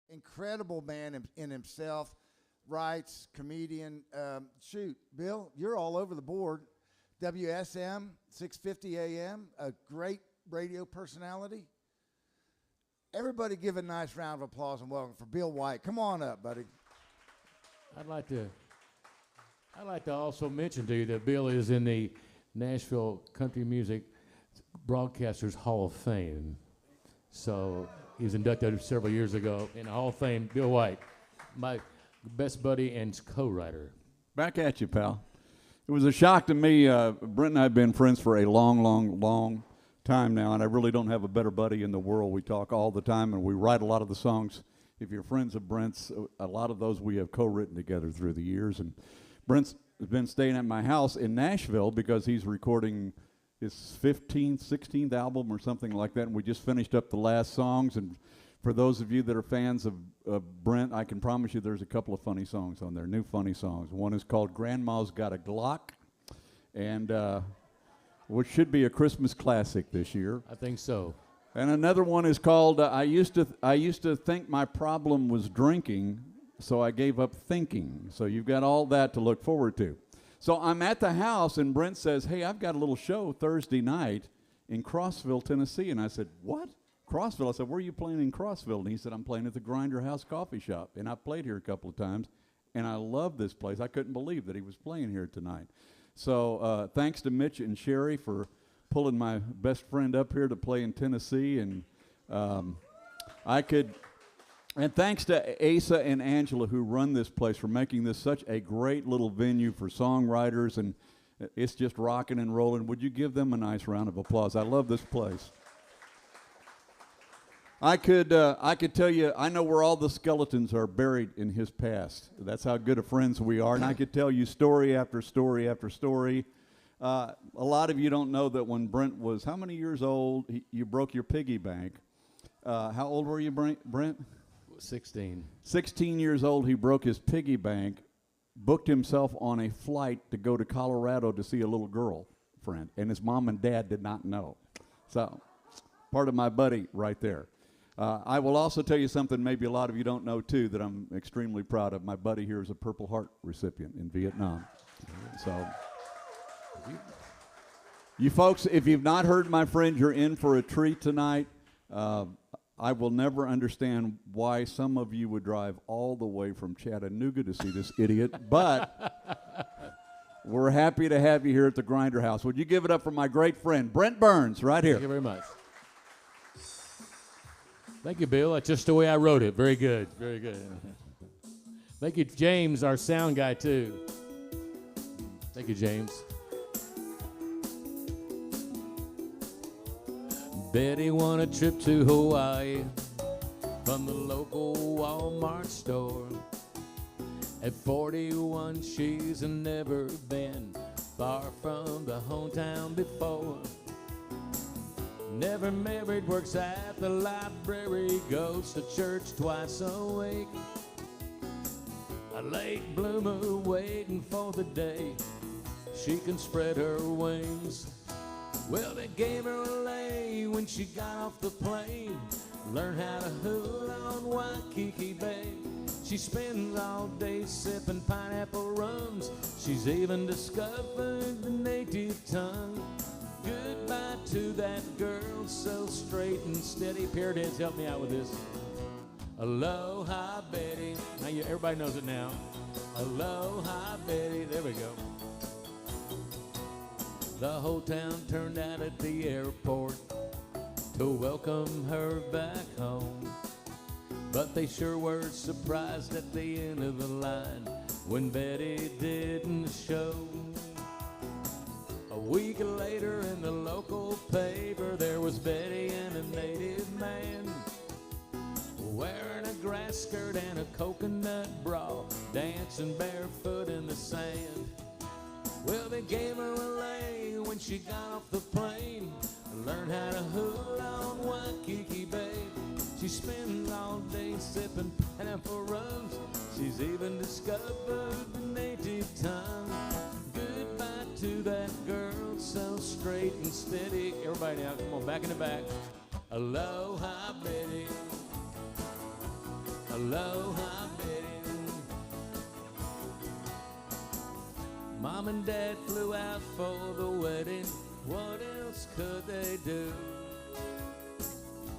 incredible man in himself, writes, comedian. Shoot, Bill, you're all over the board. WSM, 650 AM, a great radio personality. Everybody give a nice round of applause and welcome for Bill White. Come on up, buddy. I'd like to also mention to you that Bill is in the Nashville Country Music Broadcasters Hall of Fame. So he was inducted several years ago in the Hall of Fame. Bill White, my best buddy and co-writer. Back at you, pal. It was a shock to me. Brent and I have been friends for a long, long, long time now, and I really don't have a better buddy in the world. We talk all the time, and we write a lot of the songs. If you're friends of Brent's, a lot of those we have co-written together through the years. And Brent's been staying at my house in Nashville because he's recording his 15th, 16th album or something like that, and we just finished up the last songs. And for those of you that are fans of Brent, I can promise you there's a couple of funny songs on there, new funny songs. One is called Grandma's Got a Glock, and which should be a Christmas classic this year. I think so. And another one is called I used to think my problem was drinking, so I gave up thinking. So you've got all that to look forward to. So I'm at the house, and Brent says, hey, I've got a little show Thursday night in Crossville, Tennessee. And I said, what? Crossville? I said, where are you playing in Crossville? And he said, I'm playing at the Grinder House Coffee Shop. And I've played here a couple of times, and I love this place. I couldn't believe that he was playing here tonight. So thanks to Mitch and Sherry for pulling my best friend up here to play in Tennessee. And and thanks to Asa and Angela who run this place for making this such a great little venue for songwriters, and it's just rocking and rolling. Would you give them a nice round of applause? I love this place. I could tell you, I know where all the skeletons are buried in his past. That's how good of friends we are, and I could tell you story after story after story. A lot of you don't know that when Brent was how many years old, you broke your piggy bank. How old were you, Brent? 16. 16 years old, he broke his piggy bank, booked himself on a flight to go to Colorado to see a little girl friend, and his mom and dad did not know. So, part of my buddy right there. I will also tell you something maybe a lot of you don't know, too, that I'm extremely proud of. My buddy here is a Purple Heart recipient in Vietnam. So, you folks, if you've not heard my friend, you're in for a treat tonight. I will never understand why some of you would drive all the way from Chattanooga to see this idiot, but we're happy to have you here at the Grinder House. Would you give it up for my great friend, Brent Burns, right here. Thank you very much. Thank you, Bill. That's just the way I wrote it. Very good. Very good. Thank you, James, our sound guy, too. Thank you, James. Betty won a trip to Hawaii from the local Walmart store. At 41, she's never been far from the hometown before. Never married, works at the library, goes to church twice a week. A late bloomer waiting for the day she can spread her wings. Well, they gave her a lay when she got off the plane, learned how to hood on Waikiki Bay. She spends all day sipping pineapple rums. She's even discovered the native tongue. Goodbye to that girl so straight and steady. Parrot Heads, help me out with this. Aloha, Betty. Now everybody knows it now. Aloha, Betty. There we go. The whole town turned out at the airport to welcome her back home. But they sure were surprised at the end of the line when Betty didn't show. A week later in the local paper, there was Betty and a native man wearing a grass skirt and a coconut bra, dancing barefoot in the sand. Well, they gave her a lay when she got off the plane, learned how to hood on Waikiki Bay. She spends all day sipping pineapple rums. She's even discovered the native tongue. Goodbye to that girl so straight and steady. Everybody now, come on, back in the back. Aloha, Betty. Aloha, Betty. Mom and Dad flew out for the wedding. What else could they do?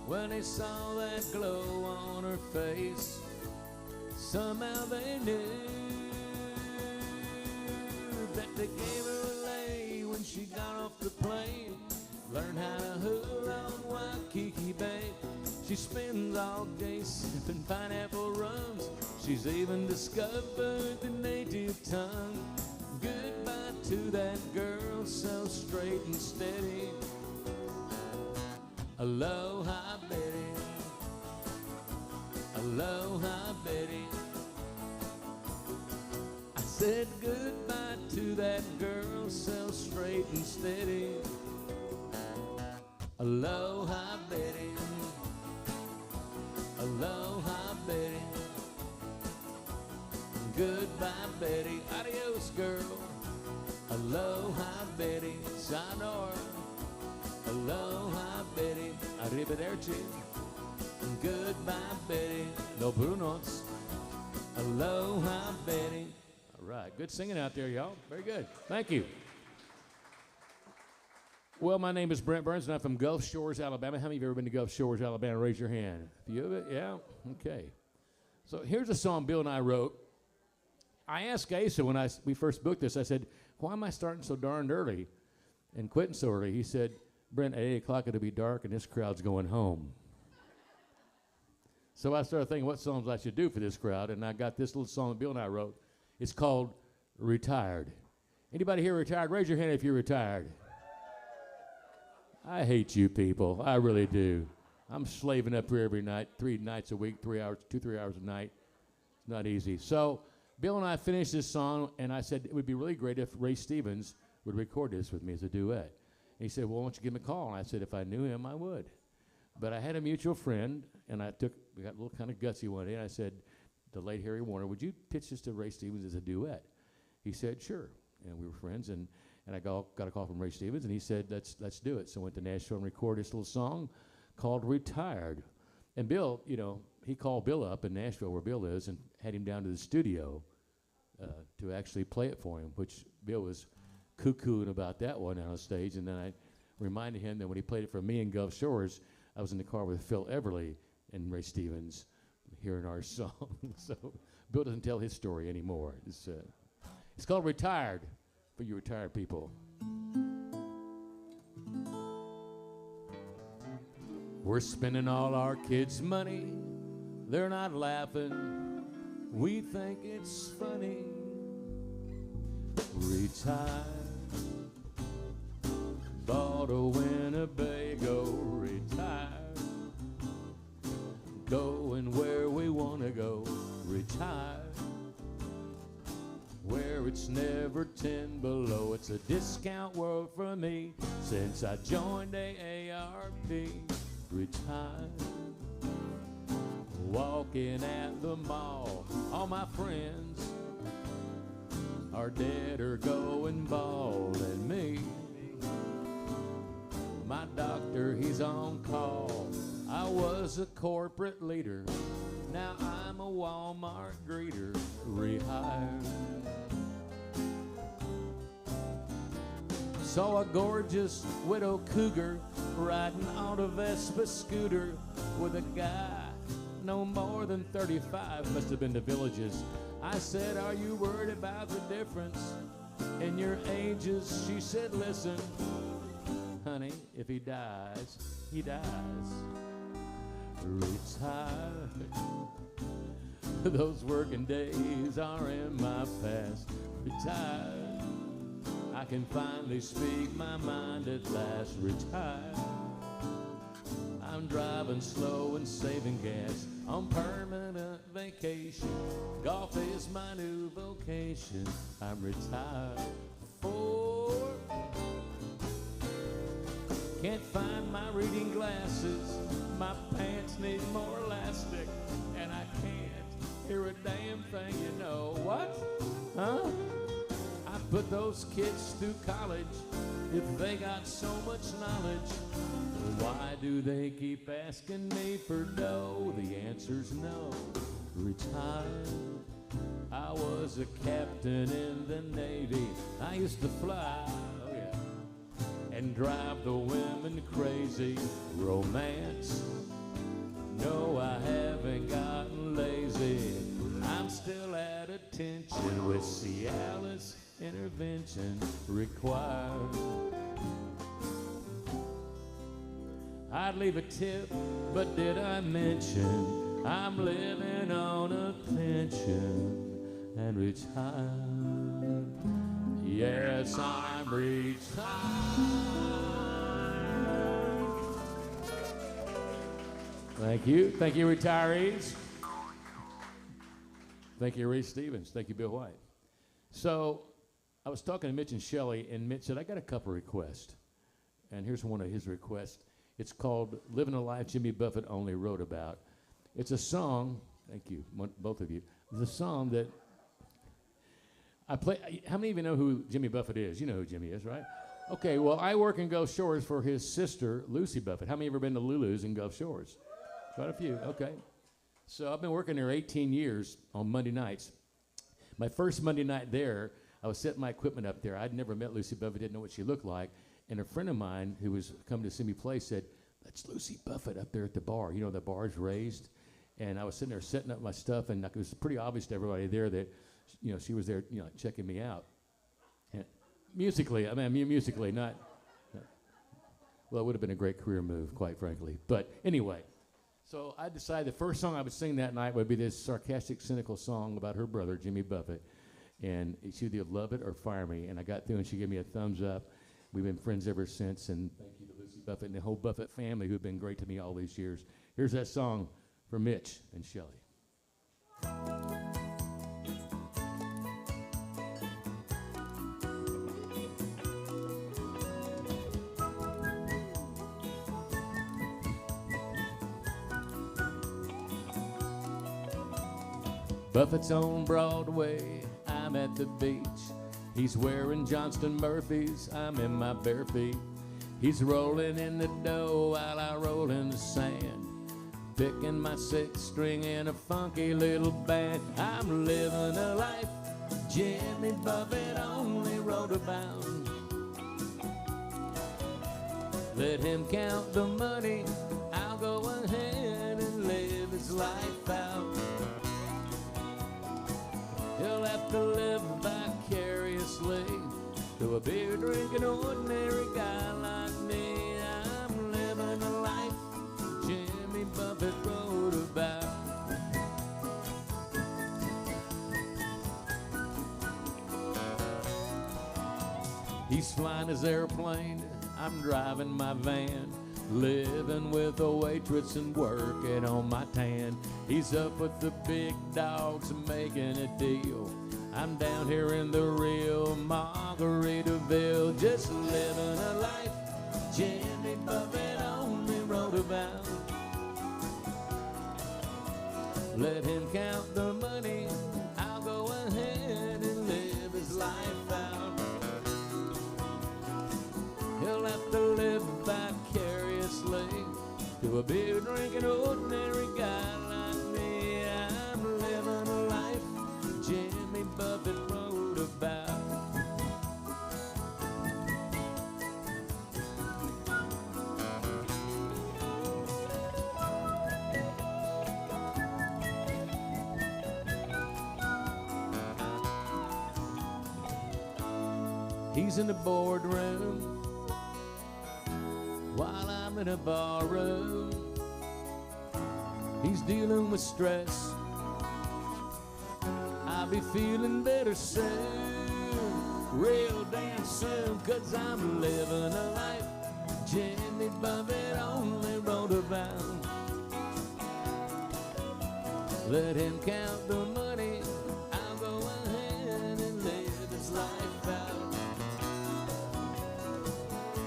When they saw that glow on her face, somehow they knew that they gave her a lay when she got off the plane. Learned how to hula on Waikiki Bay. She spends all day sipping pineapple rums. She's even discovered the native tongue. Goodbye to that girl so straight and steady. Aloha, Betty. Aloha, Betty. I said goodbye to that girl so straight and steady. Aloha, Betty. Aloha, Betty. Goodbye, Betty. Adios, girl. Aloha, Betty. Sayonara. Aloha, Betty. Arrivederci. Goodbye, Betty. No Brunos. Aloha, Betty. All right. Good singing out there, y'all. Very good. Thank you. Well, my name is Brent Burns, and I'm from Gulf Shores, Alabama. How many of you have ever been to Gulf Shores, Alabama? Raise your hand. A few of it? Yeah? Okay. So here's a song Bill and I wrote. I asked Asa when we first booked this, I said, why am I starting so darned early and quitting so early? He said, Brent, at 8 o'clock it'll be dark and this crowd's going home. So I started thinking what songs I should do for this crowd, and I got this little song that Bill and I wrote. It's called Retired. Anybody here retired? Raise your hand if you're retired. I hate you people. I really do. I'm slaving up here every night, 3 nights a week, 3 hours, 2-3 hours a night. It's not easy. So Bill and I finished this song, and I said it would be really great if Ray Stevens would record this with me as a duet. And he said, well, why don't you give him a call? And I said, if I knew him, I would. But I had a mutual friend, and we got a little kind of gutsy one day, and I said, the late Harry Warner, would you pitch this to Ray Stevens as a duet? He said, sure. And we were friends, and I got a call from Ray Stevens, and he said, let's do it. So I went to Nashville and recorded this little song called Retired. And Bill, he called Bill up in Nashville where Bill is and had him down to the studio to actually play it for him, which Bill was cuckooing about that one on stage. And then I reminded him that when he played it for me in Gulf Shores, I was in the car with Phil Everly and Ray Stevens hearing our song. So Bill doesn't tell his story anymore. It's called Retired. For you retired people. We're spending all our kids' money. They're not laughing. We think it's funny. Retired. Bought a Winnebago. Retired. Going where we want to go. Retired. Where it's never 10 below. It's a discount world for me since I joined AARP. Retired. Walking at the mall, all my friends are dead or going bald, and me, my doctor, he's on call. I was a corporate leader, now I'm a Walmart greeter. Rehired. Saw a gorgeous widow cougar riding on a Vespa scooter with a guy no more than 35, must have been the Villages. I said, are you worried about the difference in your ages? She said, listen, honey, if he dies, he dies. Retired. Those working days are in my past. Retired. I can finally speak my mind at last. Retired. I'm driving slow and saving gas on permanent vacation. Golf is my new vocation. I'm retired for. Can't find my reading glasses. My pants need more elastic, and I can't hear a damn thing. You know what? Huh? I put those kids through college if they got so much knowledge. Why do they keep asking me for dough? The answer's no. retired. I was a captain in the Navy. I used to fly, oh yeah, and drive the women crazy. Romance, no, I haven't gotten lazy. I'm still at attention with Cialis intervention required. I'd leave a tip, but did I mention I'm living on a pension and retired? Yes, I'm retired. Thank you, retirees. Thank you, Reese Stevens. Thank you, Bill White. So I was talking to Mitch and Shelley, and Mitch said, I got a couple requests. And here's one of his requests. It's called Living a Life Jimmy Buffett Only Wrote About. It's a song, thank you, both of you. It's a song that I play. How many of you know who Jimmy Buffett is? You know who Jimmy is, right? Okay, well, I work in Gulf Shores for his sister, Lucy Buffett. How many have ever been to Lulu's in Gulf Shores? Quite a few, okay. So I've been working there 18 years on Monday nights. My first Monday night there, I was setting my equipment up there. I'd never met Lucy Buffett, didn't know what she looked like. And a friend of mine who was coming to see me play said, that's Lucy Buffett up there at the bar. You know, the bar's raised. And I was sitting there setting up my stuff, and it was pretty obvious to everybody there that, you know, she was there, you know, checking me out. And musically, not, well, it would have been a great career move, quite frankly. But anyway. So I decided the first song I would sing that night would be this sarcastic, cynical song about her brother, Jimmy Buffett. And she would either love it or fire me. And I got through, and she gave me a thumbs up. We've been friends ever since. And thank you to Lucy Buffett and the whole Buffett family who've been great to me all these years. Here's that song for Mitch and Shelley. Buffett's on Broadway, I'm at the beach. He's wearing Johnston Murphys, I'm in my bare feet. He's rolling in the dough while I roll in the sand, picking my sixth string in a funky little band. I'm living a life Jimmy Buffett only wrote about. Let him count the money, I'll go ahead and live his life out. He'll have to live vicariously through a beer-drinking ordinary guy like me. I'm living a life Jimmy Buffett wrote about. He's flying his airplane, I'm driving my van, living with a waitress and working on my tan. He's up with the big dogs making a deal. I'm down here in the real Margaritaville, just living a life Jimmy Buffett only wrote about. Let him count the money, I'll go ahead and live his life out. He'll have to live vicariously to a beer-drinking ordinary guy like me. I'm living a life Jimmy Buffett wrote about. He's in the boardroom while I'm in a barroom. He's dealing with stress. I'll be feeling better soon, real damn soon, 'cause I'm living a life Jimmy Buffett only wrote about. Let him count the money, I'll go ahead and live his life out.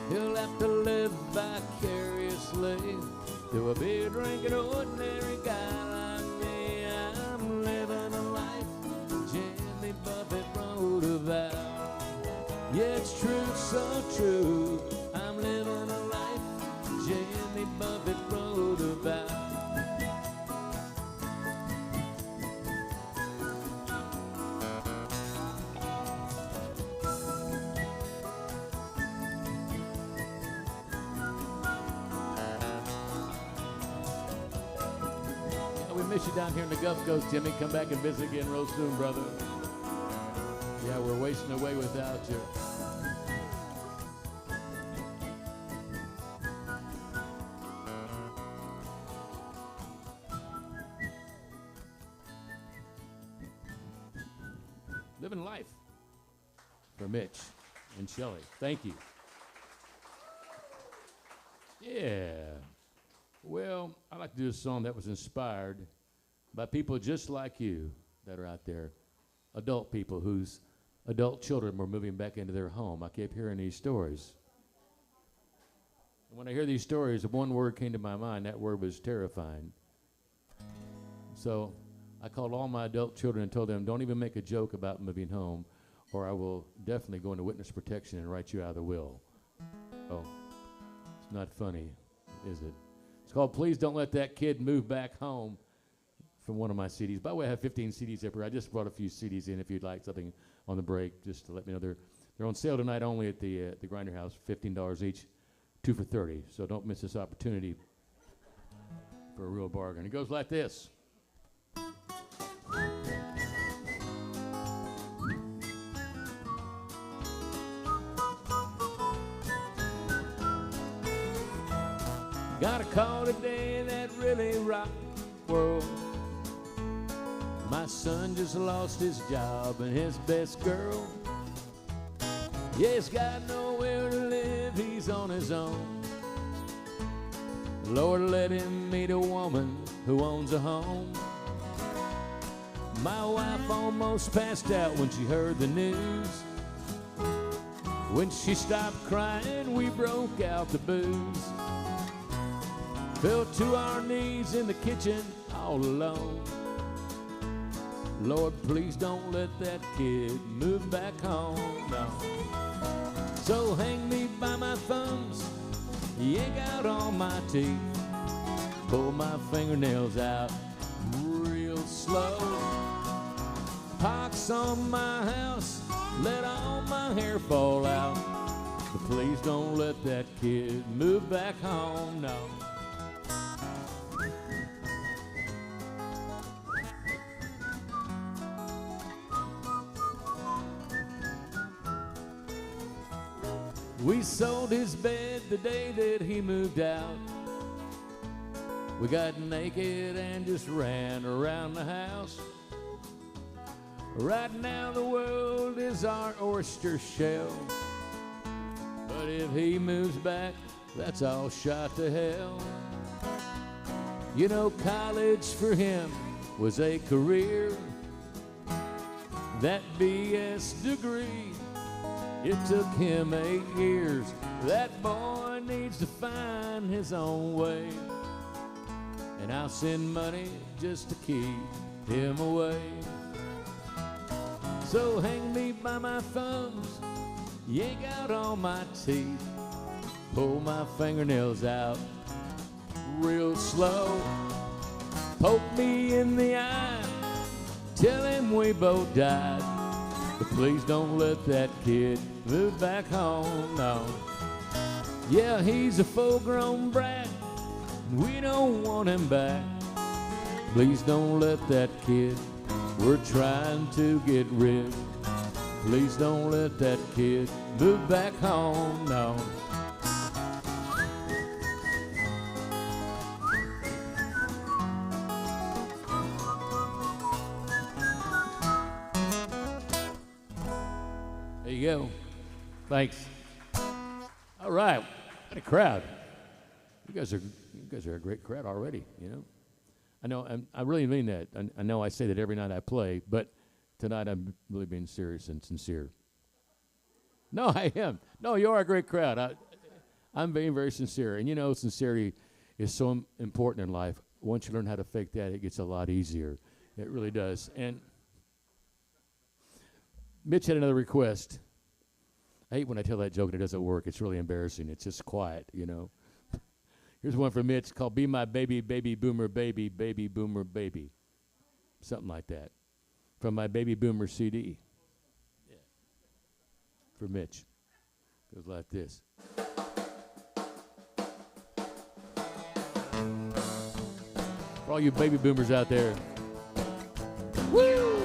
He'll have to live vicariously through a beer-drinking ordinary guy like me. I'm living a life Jimmy Buffett wrote about. Yeah, it's true, so true. I'm living a life Jimmy Buffett wrote about. miss you down here in the Gulf Coast, Jimmy. Come back and visit again real soon, brother. Yeah, we're wasting away without you. Living life for Mitch and Shelley. Thank you. Yeah. Well, I like to do a song that was inspired by people just like you that are out there, adult people whose adult children were moving back into their home. I kept hearing these stories. And when I hear these stories, one word came to my mind. That word was terrifying. So I called all my adult children and told them, don't even make a joke about moving home, or I will definitely go into witness protection and write you out of the will. Oh, it's not funny, is it? It's called Please Don't Let That Kid Move Back Home from one of my CDs. By the way, I have 15 CDs up here. I just brought a few CDs in if you'd like something on the break, just to let me know. They're on sale tonight only at the Grinder House, $15 each, 2 for $30. So don't miss this opportunity for a real bargain. It goes like this. Got a call today that really rocked the world. My son just lost his job and his best girl. Yeah, he's got nowhere to live, he's on his own. Lord, let him meet a woman who owns a home. My wife almost passed out when she heard the news. When she stopped crying, we broke out the booze. Fell to our knees in the kitchen all alone. Lord, please don't let that kid move back home, no. So hang me by my thumbs, yank out all my teeth, pull my fingernails out real slow. Pox on my house, let all my hair fall out. But please don't let that kid move back home, no. We sold his bed the day that he moved out. We got naked and just ran around the house. Right now the world is our oyster shell. But if he moves back, that's all shot to hell. You know, college for him was a career. That BS degree, it took him 8 years. That boy needs to find his own way. And I'll send money just to keep him away. So hang me by my thumbs, yank out all my teeth, pull my fingernails out real slow. Poke me in the eye, tell him we both died. But please don't let that kid move back home, no. Yeah, he's a full-grown brat, and we don't want him back. Please don't let that kid, we're trying to get rid. Please don't let that kid move back home, no. There you go. Thanks. All right. What a crowd. You guys are a great crowd already, you know. I know, I really mean that. I know I say that every night I play, but tonight I'm really being serious and sincere. No, I am. No, you are a great crowd. I'm being very sincere. And you know, sincerity is so important in life. Once you learn how to fake that, it gets a lot easier. It really does. And Mitch had another request. I hate when I tell that joke and it doesn't work. It's really embarrassing. It's just quiet, you know. Here's one from Mitch called Be My Baby, Baby Boomer Baby, Baby Boomer Baby. Something like that. From my Baby Boomer CD. Yeah. For Mitch. Goes like this. For all you baby boomers out there. Woo!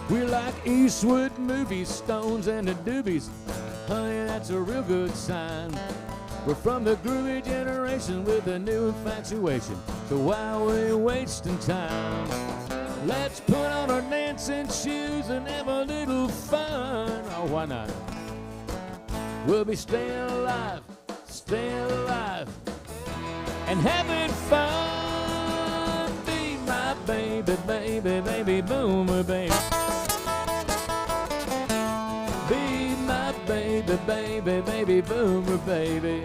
We're like Eastwood movies, Stones and the Doobies. Honey, that's a real good sign. We're from the groovy generation with a new infatuation. So why are we wasting time? Let's put on our dancing shoes and have a little fun. Oh, why not? We'll be staying alive, and having fun. Be my baby, baby, baby, boomer, baby. Be my baby, baby, baby, boomer, baby.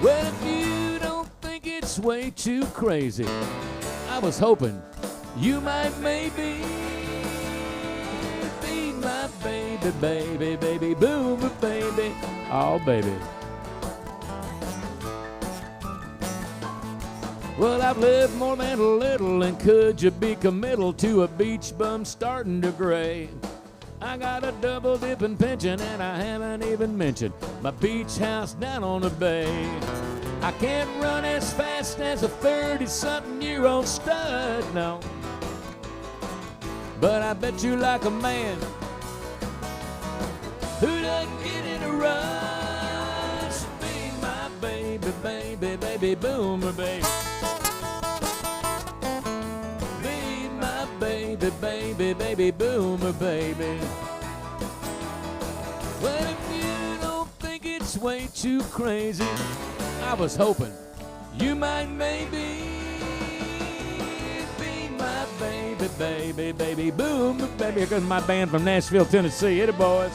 Well, if you don't think it's way too crazy, I was hoping you might maybe be my baby, baby, baby, boomer, baby. Oh, baby. Well, I've lived more than a little, and could you be committal to a beach bum starting to gray? I got a double dipping pension, and I haven't even mentioned my beach house down on the bay. I can't run as fast as a 30-something-year-old stud, no. But I bet you like a man who doesn't get in a rush. Be my baby, baby, baby, boomer, baby. Be my baby, baby, baby, boomer, baby. Well, if you don't think it's way too crazy, I was hoping you might maybe be my baby, baby, baby, boomer, baby. Here comes my band from Nashville, Tennessee. Hit it, boys.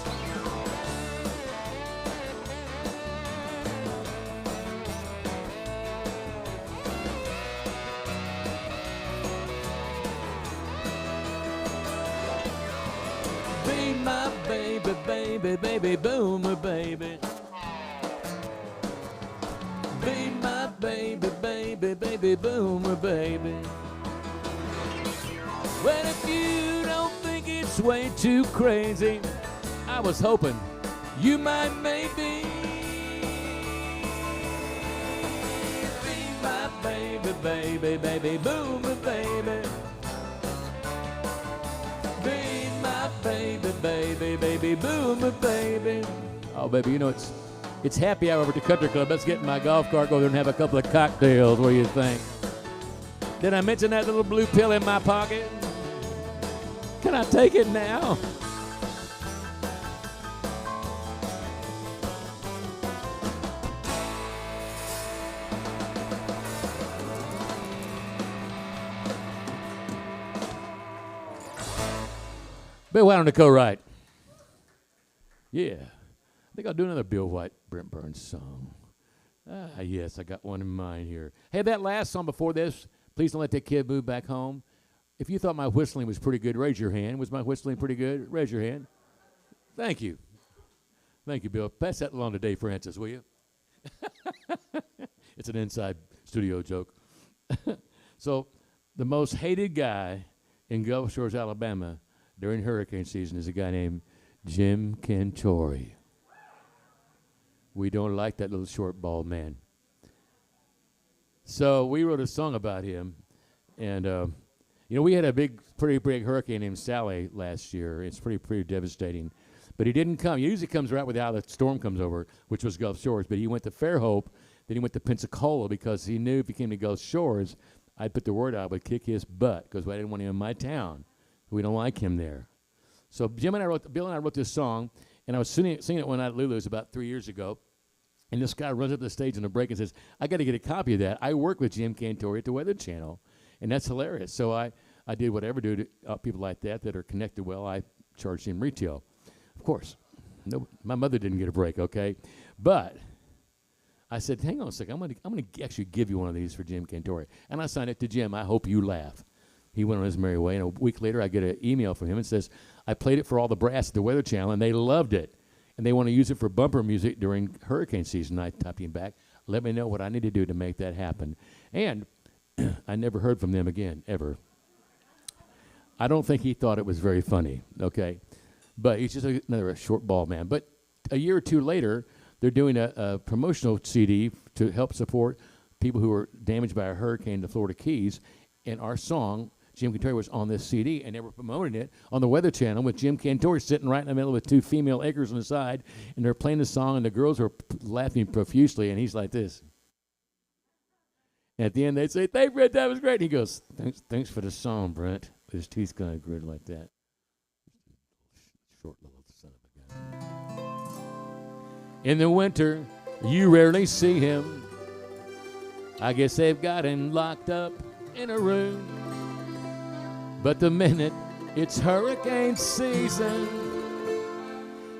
Be my baby, baby, baby, boomer, baby. Be my baby, baby, baby, boomer, baby. Well, if you don't think it's way too crazy, I was hoping you might maybe be my baby, baby, baby, boomer, baby. Be my baby, baby, baby, boomer, baby. Oh, baby, you know it's happy hour over at the country club. Let's get in my golf cart, go there and have a couple of cocktails. What do you think? Did I mention that little blue pill in my pocket? Can I take it now? Bill White on the co-write. Yeah. I think I'll do another Bill White, Brent Burns song. Ah, yes, I got one in mind here. Hey, that last song before this, Please Don't Let That Kid Move Back Home. If you thought my whistling was pretty good, raise your hand. Was my whistling pretty good? Raise your hand. Thank you. Thank you, Bill. Pass that along to Dave Francis, will you? It's an inside studio joke. So, the most hated guy in Gulf Shores, Alabama during hurricane season is a guy named Jim Cantori. We don't like that little short, bald man. So we wrote a song about him. And, you know, we had a pretty big hurricane named Sally last year. It's pretty devastating. But he didn't come. He usually comes right with how the storm comes over, which was Gulf Shores. But he went to Fairhope, then he went to Pensacola because he knew if he came to Gulf Shores, I'd put the word out, I would kick his butt because I didn't want him in my town. We don't like him there. So Bill and I wrote this song, and I was singing it one night at Lulu's about 3 years ago. And this guy runs up the stage in a break and says, I got to get a copy of that. I work with Jim Cantori at the Weather Channel. And that's hilarious. So I did whatever to people like that are connected well. I charged him retail. Of course, no, my mother didn't get a break, okay? But I said, hang on a second. I'm gonna actually give you one of these for Jim Cantori. And I signed it to Jim. I hope you laugh. He went on his merry way. And a week later, I get an email from him and says, I played it for all the brass at the Weather Channel, and they loved it. And they want to use it for bumper music during hurricane season. I typed him back. Let me know what I need to do to make that happen. And I never heard from them again, ever. I don't think he thought it was very funny, okay? But he's just another short ball man. But a year or two later, they're doing a promotional CD to help support people who were damaged by a hurricane in the Florida Keys. And our song, Jim Cantore, was on this CD, and they were promoting it on the Weather Channel with Jim Cantore sitting right in the middle with two female anchors on the side, and they're playing the song, and the girls were laughing profusely, and he's like this. And at the end, they'd say, "Thanks, Brent, that was great." And he goes, "Thanks for the song, Brent." With his teeth kind of gritted like that. Short little son of a gun. In the winter, you rarely see him. I guess they've got him locked up in a room. But the minute it's hurricane season,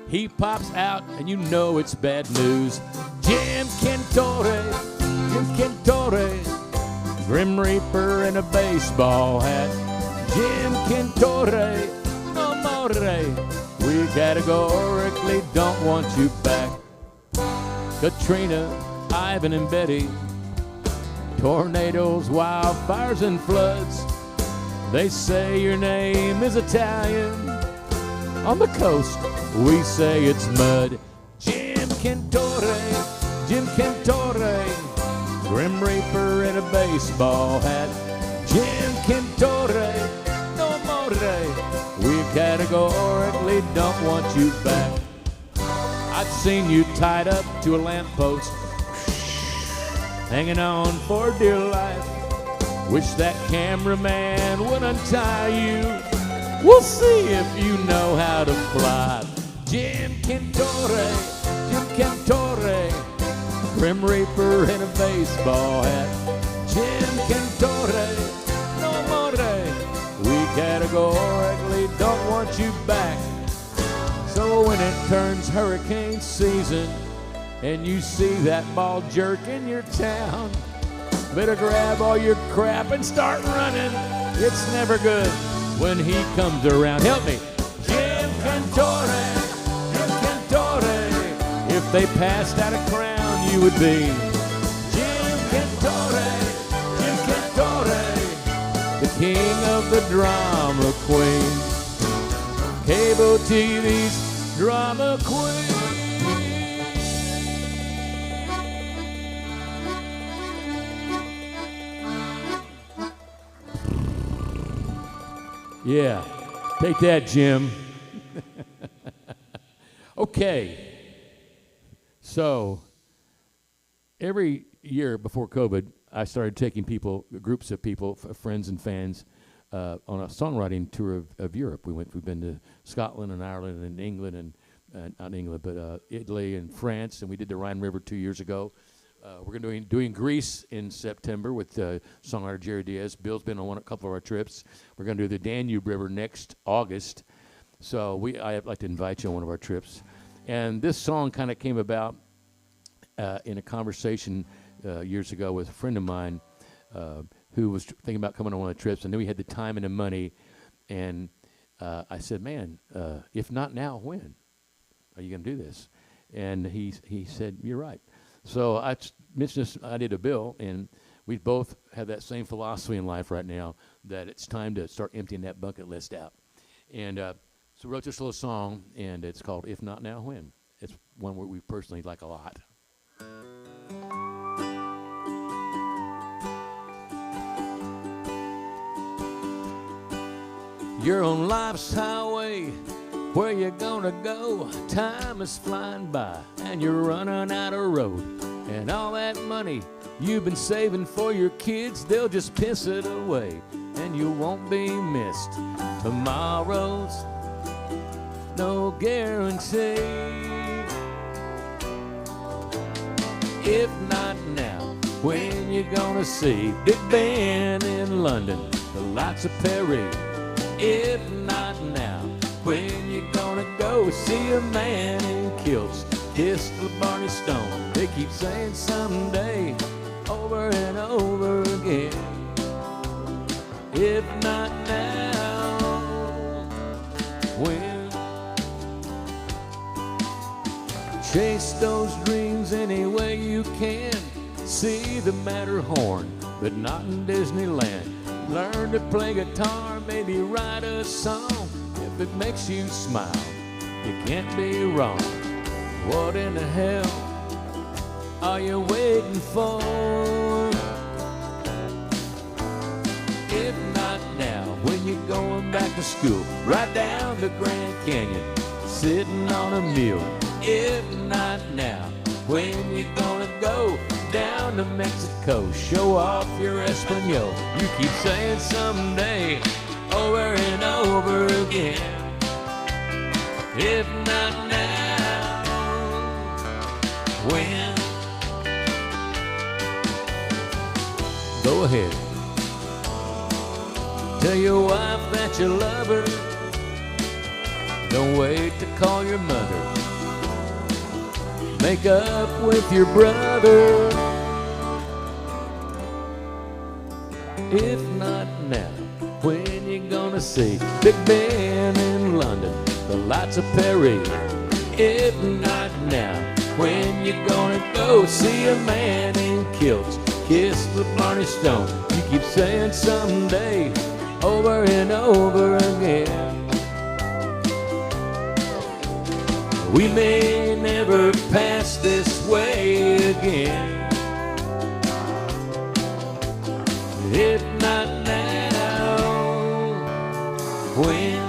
he pops out and you know it's bad news. Jim Cantore, Grim Reaper in a baseball hat. Jim Cantore, no more. We categorically don't want you back. Katrina, Ivan and Betty, tornadoes, wildfires and floods. They say your name is Italian. On the coast, we say it's mud. Jim Cantore, Grim Reaper in a baseball hat. Jim Cantore, no more. We categorically don't want you back. I've seen you tied up to a lamppost, hanging on for dear life. Wish that cameraman would untie you. We'll see if you know how to fly. Jim Cantore, Grim Reaper in a baseball hat. Jim Cantore, no more. We categorically don't want you back. So when it turns hurricane season and you see that ball jerk in your town, better grab all your crap and start running. It's never good when he comes around. Help me. Jim Cantore, if they passed out a crown, you would be Jim Cantore, the king of the drama queen. Cable TV's drama queen. Yeah, take that, Jim. Okay. So, every year before COVID, I started taking groups of people, friends and fans, on a songwriting tour of Europe. We've been to Scotland and Ireland and England and not England, but Italy and France, and we did the Rhine River 2 years ago. We're going to be doing Greece in September with songwriter Jerry Diaz. Bill's been on a couple of our trips. We're going to do the Danube River next August. So I'd like to invite you on one of our trips. And this song kind of came about in a conversation years ago with a friend of mine who was thinking about coming on one of the trips. I knew he had the time and the money. And I said, man, if not now, when are you going to do this? And he said, you're right. So I mentioned this idea to Bill, and we both have that same philosophy in life right now, that it's time to start emptying that bucket list out. And so we wrote this little song, and it's called If Not Now, When? It's one we personally like a lot. You're on life's highway, where you gonna go? Time is flying by and you're running out of road. And all that money you've been saving for your kids, they'll just piss it away and you won't be missed. Tomorrow's no guarantee. If not now, when you gonna see Big Ben in London, the lights of Paris? If not now, when you gonna go see a man in kilts, kiss the Barney Stone? They keep saying someday, over and over again. If not now, when? Chase those dreams any way you can. See the Matterhorn, but not in Disneyland. Learn to play guitar, maybe write a song. If it makes you smile, you can't be wrong. What in the hell are you waiting for? If not now, when you're going back to school, right down the Grand Canyon, sitting on a mule. If not now, when you're gonna go down to Mexico, show off your Espanol. You keep saying someday, over and over again. If not now, when? Go ahead. Tell your wife that you love her. Don't wait to call your mother. Make up with your brother. If not now, when you gonna see Big Ben in London, the lights of Paris? If not now, when you gonna go see a man in kilts, kiss the Barney Stone? You keep saying someday, over and over again. We may never pass this way again. If not now, when?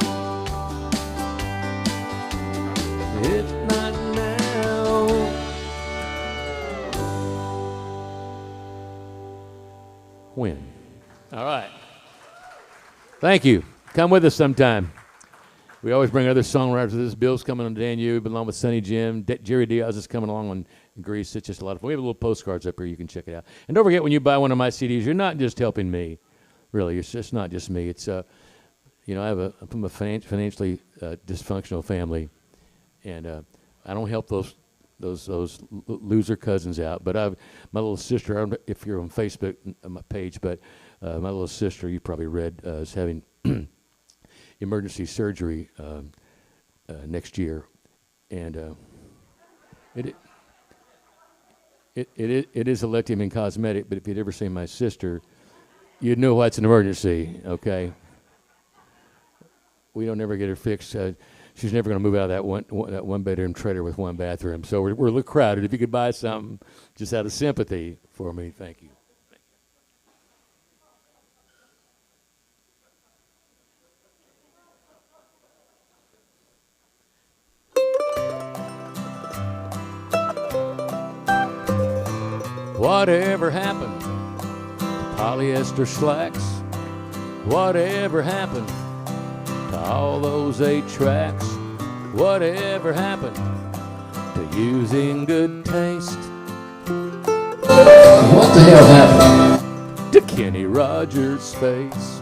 If not now. When? All right. Thank you. Come with us sometime. We always bring other songwriters to this. Bill's coming on Danube along with Sonny Jim. Jerry Diaz is coming along on Greece. It's just a lot of fun. We have little postcards up here. You can check it out. And don't forget, when you buy one of my CDs, you're not just helping me. Really, it's just not just me. It's, I'm from a financially dysfunctional family, and I don't help those loser cousins out. But my little sister, I don't know if you're on Facebook, my page, but my little sister, you probably read, is having emergency surgery next year, and it is elective and cosmetic. But if you'd ever seen my sister, you'd know why it's an emergency. Okay, we don't ever get her fixed. She's never going to move out of that one bedroom trailer with one bathroom. So we're a little crowded. If you could buy something just out of sympathy for me, thank you. Whatever happened to polyester slacks? Whatever happened to all those 8 tracks? Whatever happened to using good taste? What the hell happened to Kenny Rogers' face?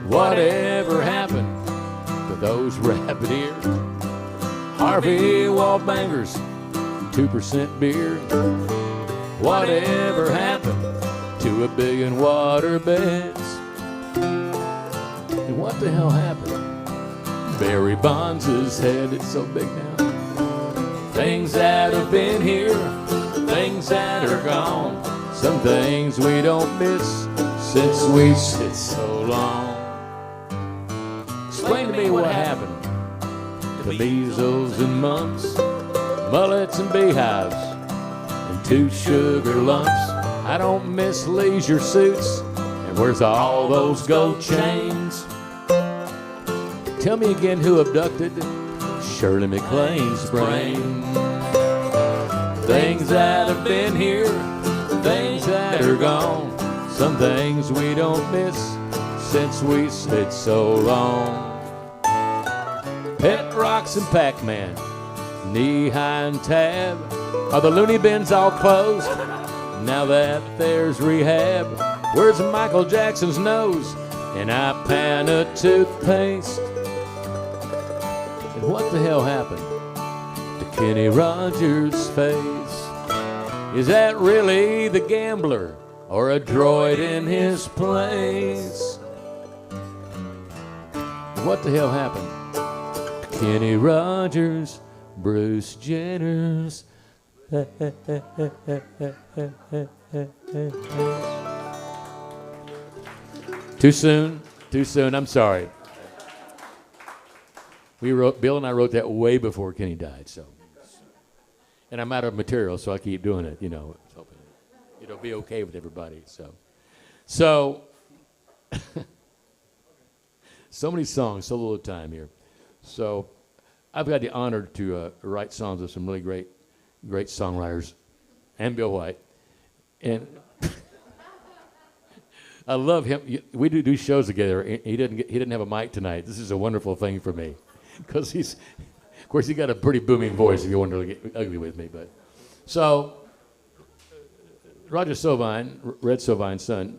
Whatever happened to those rabbit ears? Harvey Wallbangers, 2% beer? Whatever happened to $1 billion water beds? And what the hell happened? Barry Bonds' head, it's so big now. Things that have been here, things that are gone, some things we don't miss since we sit so long. Explain to me what happened to measles and mumps, mullets and beehives, 2 sugar lumps. I don't miss leisure suits. And where's all those gold chains? Tell me again who abducted Shirley MacLaine's brain. Things that have been here, things that are gone, some things we don't miss since we slid so long. Pet Rocks and Pac-Man, Knee-High and Tab. Are the loony bins all closed now that there's rehab? Where's Michael Jackson's nose and Ipana toothpaste? And what the hell happened to Kenny Rogers' face? Is that really the gambler or a droid in his place? And what the hell happened to Kenny Rogers, Bruce Jenner's? Too soon? Too soon. I'm sorry. Bill and I wrote that way before Kenny died, so And I'm out of material, so I keep doing it, hoping it'll be okay with everybody. So many songs, so little time here. So I've got the honor to write songs with some really great songwriters, and Bill White. And I love him. We do shows together. He didn't have a mic tonight. This is a wonderful thing for me, because of course, he got a pretty booming voice. If you want to get ugly with me, but so Roger Sovine, Red Sovine's son,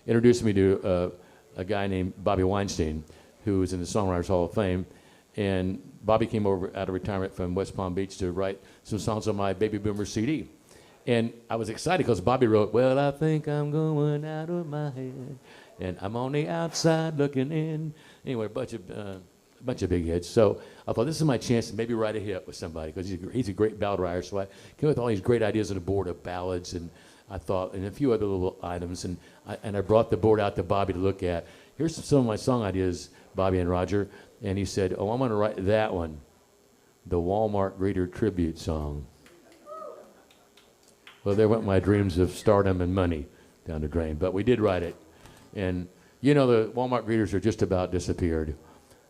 introduced me to a guy named Bobby Weinstein, who was in the Songwriters Hall of Fame, and Bobby came over out of retirement from West Palm Beach to write some songs on my Baby Boomer CD. And I was excited because Bobby wrote, "Well, I think I'm going out of my head, and I'm on the outside looking in." Anyway, a bunch of big hits. So I thought, this is my chance to maybe write a hit with somebody, because he's a great ballad writer. So I came with all these great ideas on the board of ballads, and I thought, and a few other little items, and I brought the board out to Bobby to look at. Here's some of my song ideas, Bobby and Roger. And he said, "Oh, I'm going to write that one, the Walmart greeter tribute song." Well, there went my dreams of stardom and money down the drain. But we did write it. And, the Walmart greeters are just about disappeared.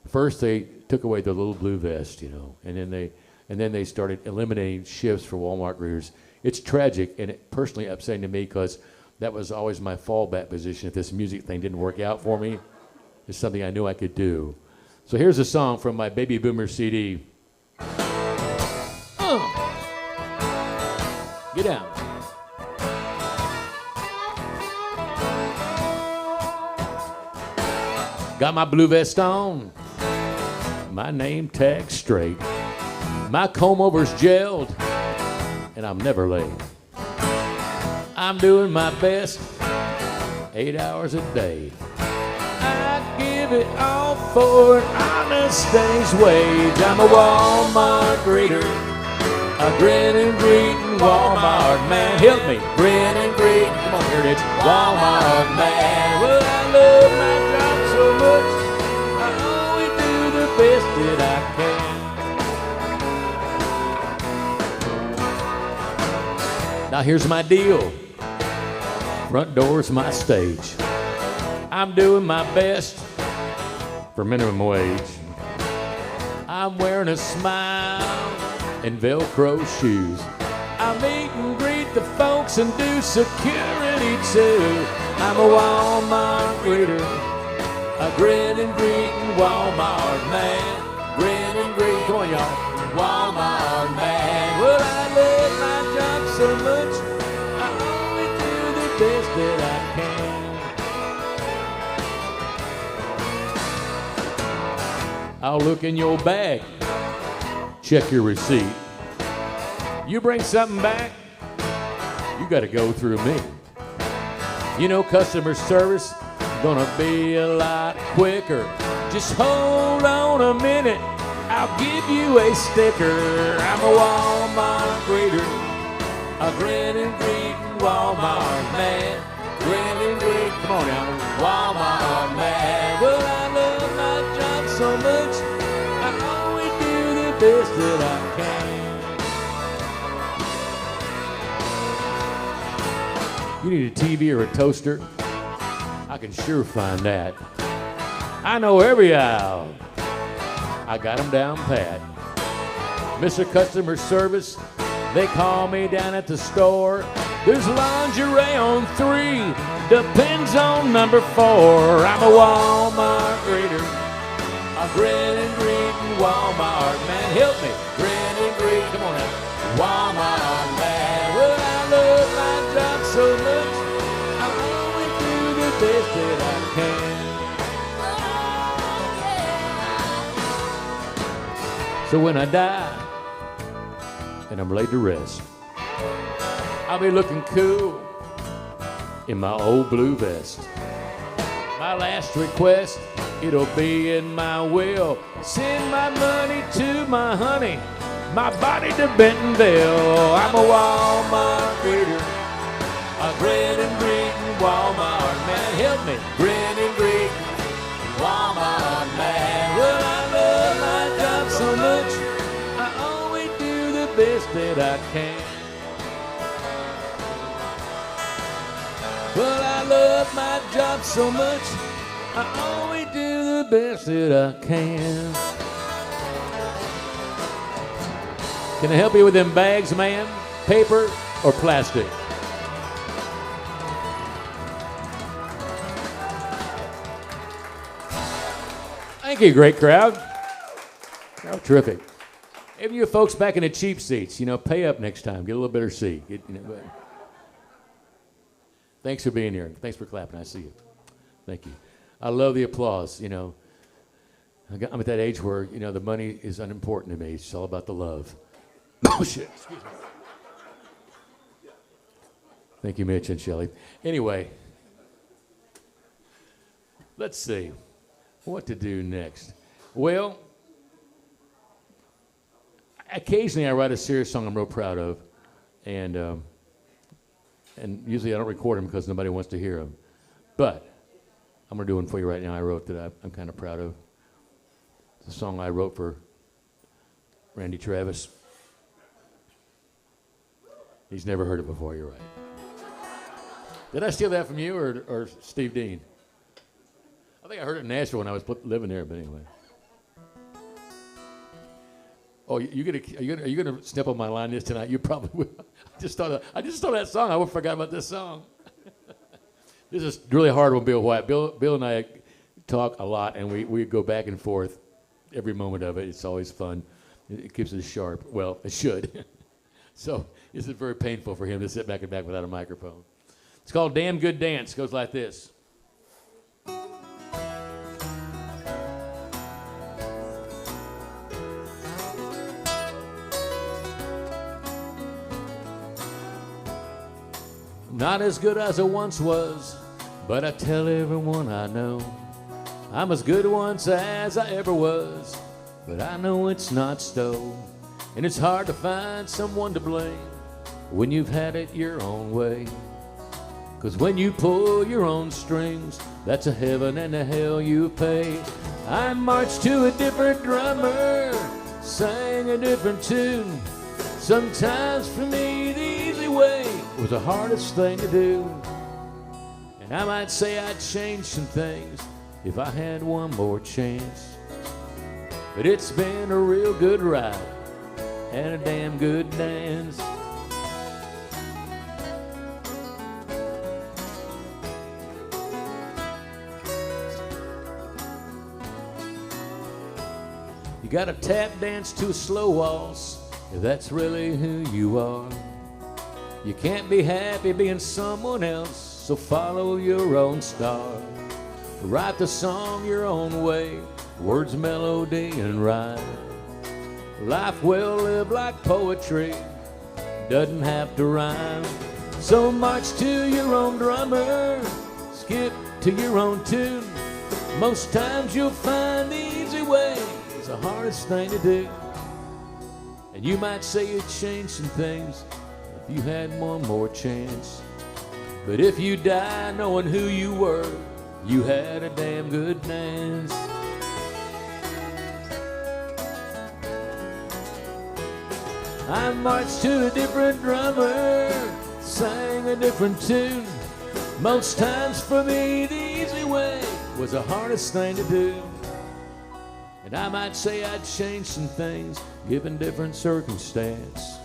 First, they took away the little blue vest, and then they started eliminating shifts for Walmart greeters. It's tragic, and it personally upsetting to me, because that was always my fallback position. If this music thing didn't work out for me, it's something I knew I could do. So here's a song from my Baby Boomer CD. Get down. Got my blue vest on, my name tag straight, my comb over's gelled, and I'm never late. I'm doing my best, 8 hours a day. I give it all for an honest day's wage. I'm a Walmart greeter, a grin and greeting Walmart man. Help me, grin and greeting. Come on, here it is, Walmart man. Well, I love my job so much, I always do the best that I can. Now here's my deal. Front door's my stage. I'm doing my best for minimum wage. I'm wearing a smile and Velcro shoes. I meet and greet the folks and do security too. I'm a Walmart greeter, a grin and greeting Walmart man. Grin and greet, come on y'all, Walmart man. Well, I love my job so much, I always do the best that I can. I'll look in your bag, check your receipt. You bring something back, you gotta go through me. Customer service gonna be a lot quicker. Just hold on a minute, I'll give you a sticker. I'm a Walmart greeter, a grin and greeting Walmart man. Grin and greet, come on now, Walmart man. Well, I love my job so much, I always do the best that I can. You need a TV or a toaster? I can sure find that. I know every aisle, I got them down pat. Mr. Customer Service, they call me down at the store. There's lingerie on 3, depends on number 4. I'm a Walmart greeter, a grin and greeting Walmart man. Help me, grin and greet, come on now, Walmart man. Well, I love my job so much, I always do the best that I can. So when I die and I'm laid to rest, I'll be looking cool in my old blue vest. My last request, it'll be in my will. Send my money to my honey, my body to Bentonville. I'm a Walmart greeter, a grin and greeting Walmart man. Help me, grin and greet Walmart man. Well, I love my job so much, I always do the best that I can. Well, I love my job so much, I always do the best that I can. Can I help you with them bags, man? Paper or plastic? Thank you, great crowd. Oh, terrific. If you folks back in the cheap seats, pay up next time. Get a little better seat. Thanks for being here. Thanks for clapping. I see you. Thank you. I love the applause. I'm at that age where, the money is unimportant to me. It's all about the love. Oh, shit. Excuse me. Thank you, Mitch and Shelley. Anyway, let's see what to do next. Well, occasionally I write a serious song I'm real proud of, and usually I don't record them because nobody wants to hear them. But I'm going to do one for you right now I wrote that I'm kind of proud of. It's a song I wrote for Randy Travis. He's never heard it before, you're right. Did I steal that from you or Steve Dean? I think I heard it in Nashville when I was living there, but anyway. Oh, are you gonna step on my line this tonight? You probably will. I just thought of that song. I would forgot about this song. This is really hard with Bill White. Bill and I talk a lot, and we go back and forth every moment of it. It's always fun. It keeps us sharp. Well, it should. So this is very painful for him to sit back and back without a microphone. It's called Damn Good Dance. It goes like this. Not as good as I once was, but I tell everyone I know I'm as good once as I ever was, but I know it's not so. And it's hard to find someone to blame when you've had it your own way. 'Cause when you pull your own strings, that's a heaven and a hell you pay. I marched to a different drummer, sang a different tune. Sometimes for me the easy way was the hardest thing to do. And I might say I'd change some things if I had one more chance. But it's been a real good ride and a damn good dance. You gotta tap dance to a slow waltz if that's really who you are. You can't be happy being someone else, so follow your own star. Write the song your own way, words, melody, and rhyme. Life well lived like poetry, doesn't have to rhyme. So march to your own drummer, skip to your own tune. Most times you'll find the easy way is the hardest thing to do. And you might say you'd change some things if you had one more chance. But if you die knowing who you were, you had a damn good dance. I marched to a different drummer, sang a different tune. Most times for me the easy way was the hardest thing to do. And I might say I'd change some things given different circumstance.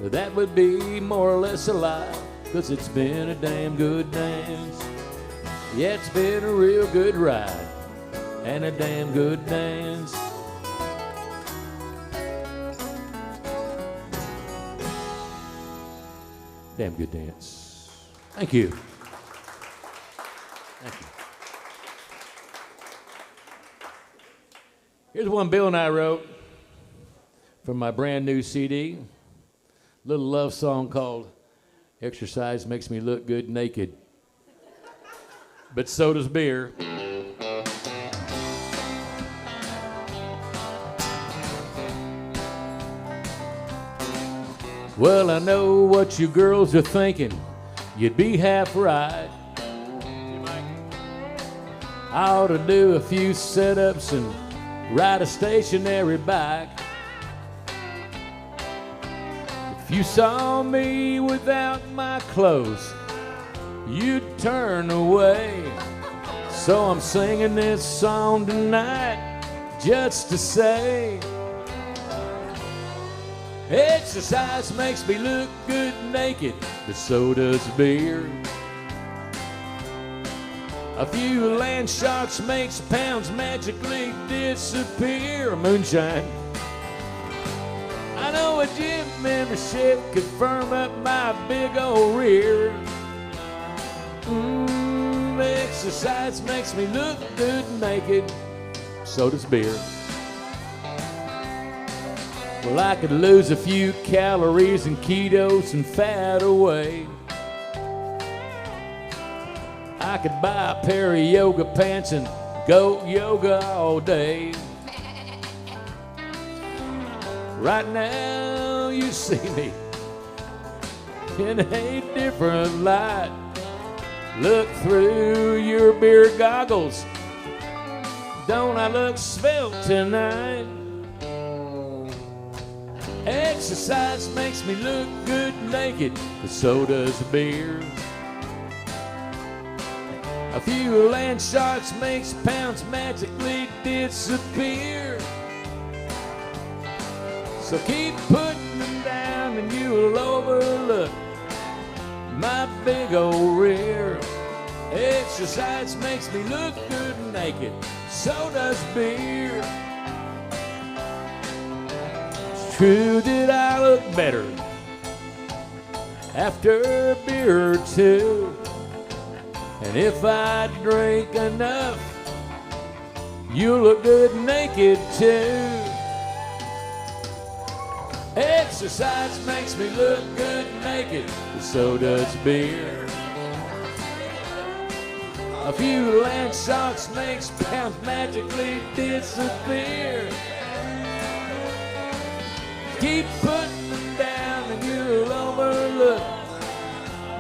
But that would be more or less a lie, 'cause it's been a damn good dance. Yeah, it's been a real good ride and a damn good dance. Damn good dance. Thank you. Thank you. Here's one Bill and I wrote from my brand new CD. Little love song called Exercise Makes Me Look Good Naked. But so does beer. Well, I know what you girls are thinking. You'd be half right. I ought to do a few sit-ups and ride a stationary bike. you saw me without my clothes, you'd turn away. So I'm singing this song tonight just to say, exercise makes me look good naked, but so does beer. A few land sharks makes pounds magically disappear. Moonshine. I know a gym membership could firm up my big old rear. Exercise makes me look good naked, so does beer. Well, I could lose a few calories and ketos and fat away. I could buy a pair of yoga pants and go yoga all day. Right now you see me in a different light. Look through your beer goggles. Don't I look svelte tonight? Exercise makes me look good naked, but so does beer. A few land sharks makes pounds magically disappear. So keep putting them down and you'll overlook my big old rear. Exercise makes me look good naked, so does beer. It's true that I look better after a beer or two. And if I drink enough, you look good naked too. Exercise makes me look good naked, but so does beer. A few land sharks makes pounds magically disappear. Keep putting them down and you'll overlook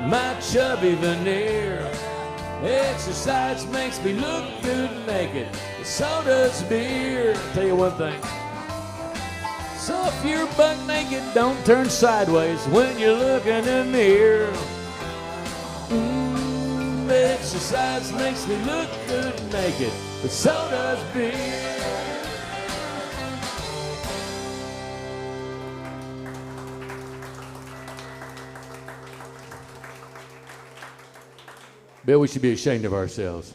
my chubby veneer. Exercise makes me look good naked, but so does beer. I'll tell you one thing. So if you're buck naked, don't turn sideways when you're looking in the mirror. Exercise makes me look good naked, but so does beer. Bill, we should be ashamed of ourselves.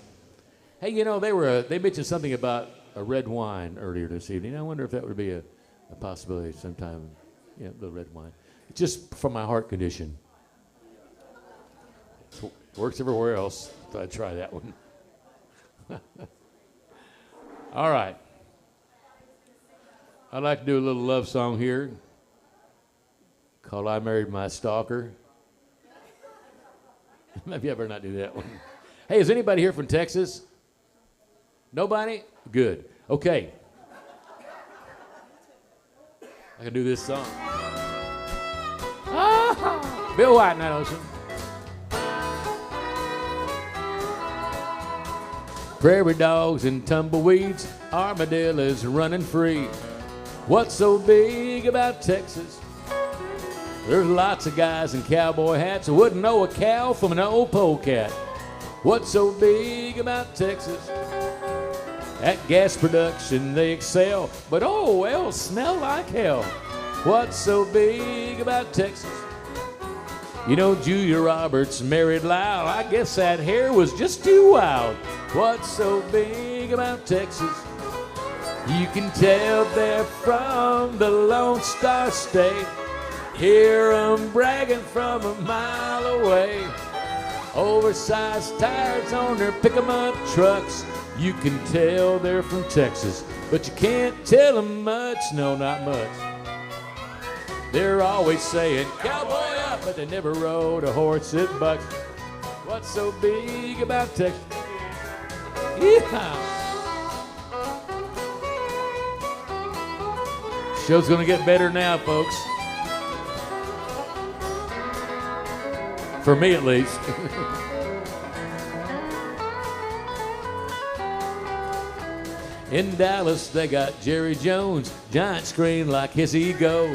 Hey, you know, they mentioned something about a red wine earlier this evening. I wonder if that would be a possibility sometime, the red wine. Just for my heart condition. Works everywhere else, so I'd try that one. All right. I'd like to do a little love song here called I Married My Stalker. Maybe I better not do that one. Hey, is anybody here from Texas? Nobody? Good. Okay. I can do this song. Bill White, Night Ocean. Prairie dogs and tumbleweeds, armadillos running free. What's so big about Texas? There's lots of guys in cowboy hats who wouldn't know a cow from an old polecat. What's so big about Texas? At gas production they excel, but oh well, smell like hell. What's so big about Texas? You know Julia Roberts married Lyle. I guess that hair was just too wild. What's so big about Texas? You can tell they're from the Lone Star State. Hear 'em bragging from a mile away. Oversized tires on their pick-em-up trucks. You can tell they're from Texas, but you can't tell them much, no, not much. They're always saying, cowboy up, but they never rode a horse that bucks. What's so big about Texas? Yeah. Show's gonna get better now, folks. For me, at least. In Dallas, they got Jerry Jones, giant screen like his ego.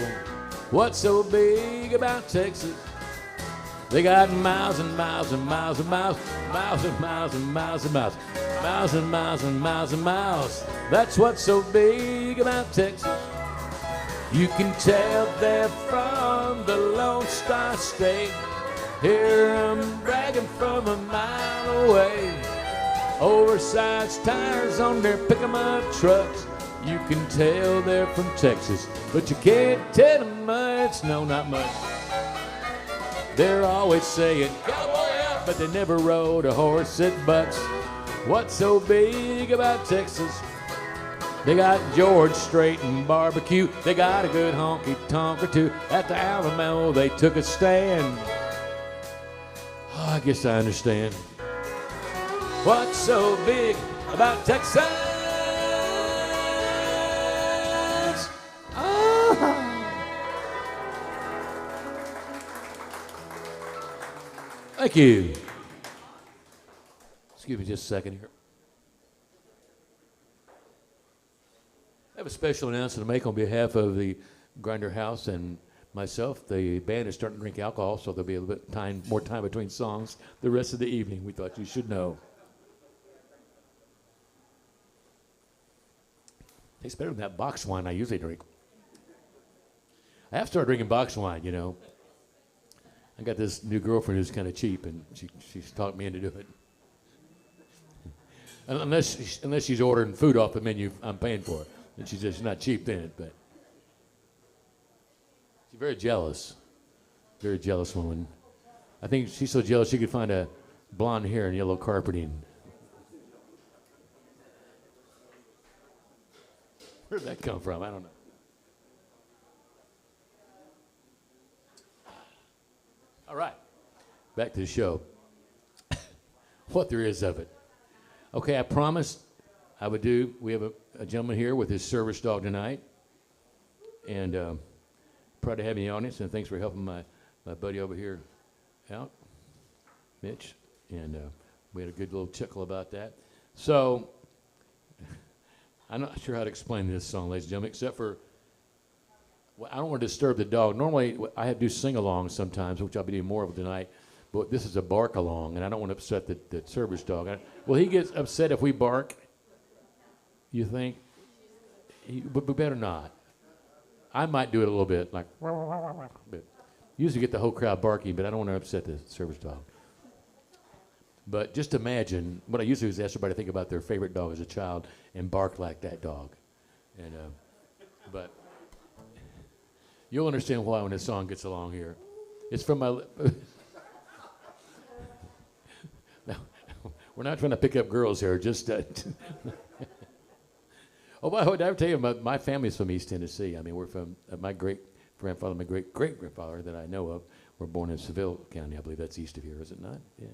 What's so big about Texas? They got miles and miles and miles and miles, miles and miles and miles and miles, miles and miles and miles and miles. That's what's so big about Texas. You can tell they're from the Lone Star State. Hear 'em bragging from a mile away. Oversized tires on their pick-em-up trucks. You can tell they're from Texas, but you can't tell them much, no, not much. They're always saying, cowboy up, but they never rode a horse at Bucks. What's so big about Texas? They got George Strait and barbecue. They got a good honky-tonk or two. At the Alamo, they took a stand. Oh, I guess I understand. What's so big about Texas? Thank you. Excuse me just a second here. I have a special announcement to make on behalf of the Grinder House and myself. The band is starting to drink alcohol, so there'll be a little bit more time between songs the rest of the evening. We thought you should know. Tastes better than that box wine I usually drink. I have started drinking box wine, you know. I got this new girlfriend who's kind of cheap, and she's talked me into doing it. Unless she's ordering food off the menu, I'm paying for it. And she's not cheap then, but she's very jealous woman. I think she's so jealous she could find a blonde hair and yellow carpeting. Where'd that come from? I don't know. All right, back to the show. What there is of it. Okay, I promised I would do. We have a gentleman here with his service dog tonight, and proud to have you in the audience, and thanks for helping my buddy over here out, Mitch, and we had a good little chuckle about that. So, I'm not sure how to explain this song, ladies and gentlemen, except for, well, I don't want to disturb the dog. Normally, I do sing-alongs sometimes, which I'll be doing more of tonight, but this is a bark-along, and I don't want to upset the service dog. Well, he gets upset if we bark, you think? But we better not. I might do it a little bit, like, but usually get the whole crowd barking, but I don't want to upset the service dog. But just imagine, what I usually do is ask everybody to think about their favorite dog as a child and bark like that dog. And but you'll understand why when this song gets along here. It's from my... Now, we're not trying to pick up girls here, just... Oh, by the way, did I ever tell you, my family's from East Tennessee. I mean, we're from, my great-grandfather, my great-great-grandfather that I know of, were born in Seville County. I believe that's east of here, is it not? Yeah.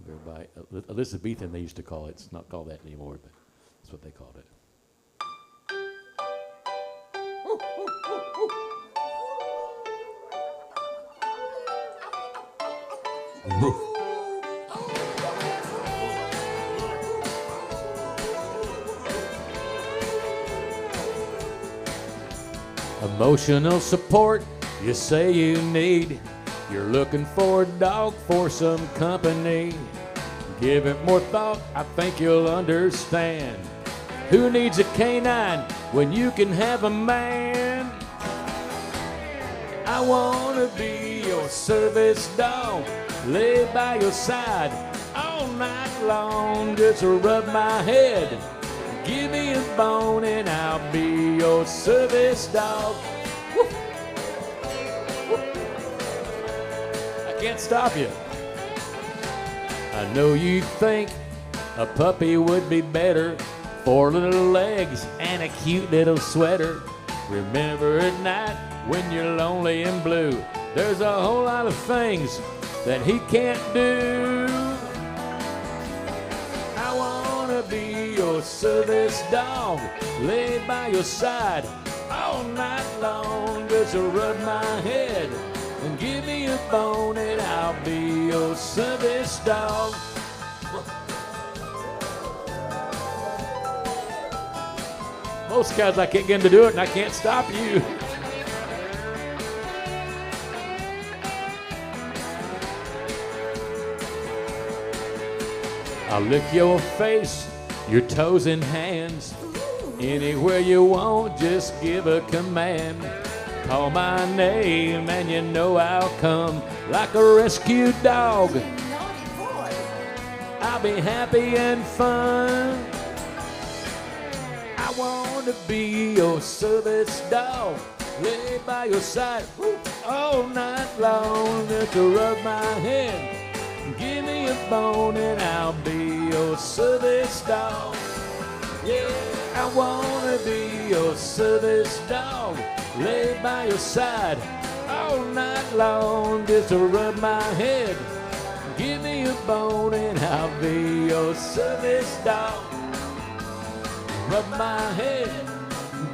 Over by Elizabethan, they used to call it. It's not called that anymore, but that's what they called it. Emotional support, you say you need. You're looking for a dog for some company. Give it more thought, I think you'll understand. Who needs a canine when you can have a man? I wanna be your service dog, lay by your side all night long, just rub my head. Give me a bone and I'll be your service dog. Woo. Woo. I can't stop you. I know you think a puppy would be better, 4 little legs and a cute little sweater. Remember at night when you're lonely and blue, there's a whole lot of things that he can't do. I wanna be your service dog, lay by your side all night long, just rub my head and give me a bone and I'll be your service dog. Most guys I can't get him to do it and I can't stop you. I'll lick your face, your toes and hands. Anywhere you want, just give a command. Call my name and you know I'll come like a rescued dog. I'll be happy and fun. I want to be your service dog. Lay by your side all night long. Just to rub my head, give me a bone and I'll be your service dog. Yeah, I want to be your service dog. Lay by your side all night long. Just to rub my head, give me a bone and I'll be your service dog. Rub my head,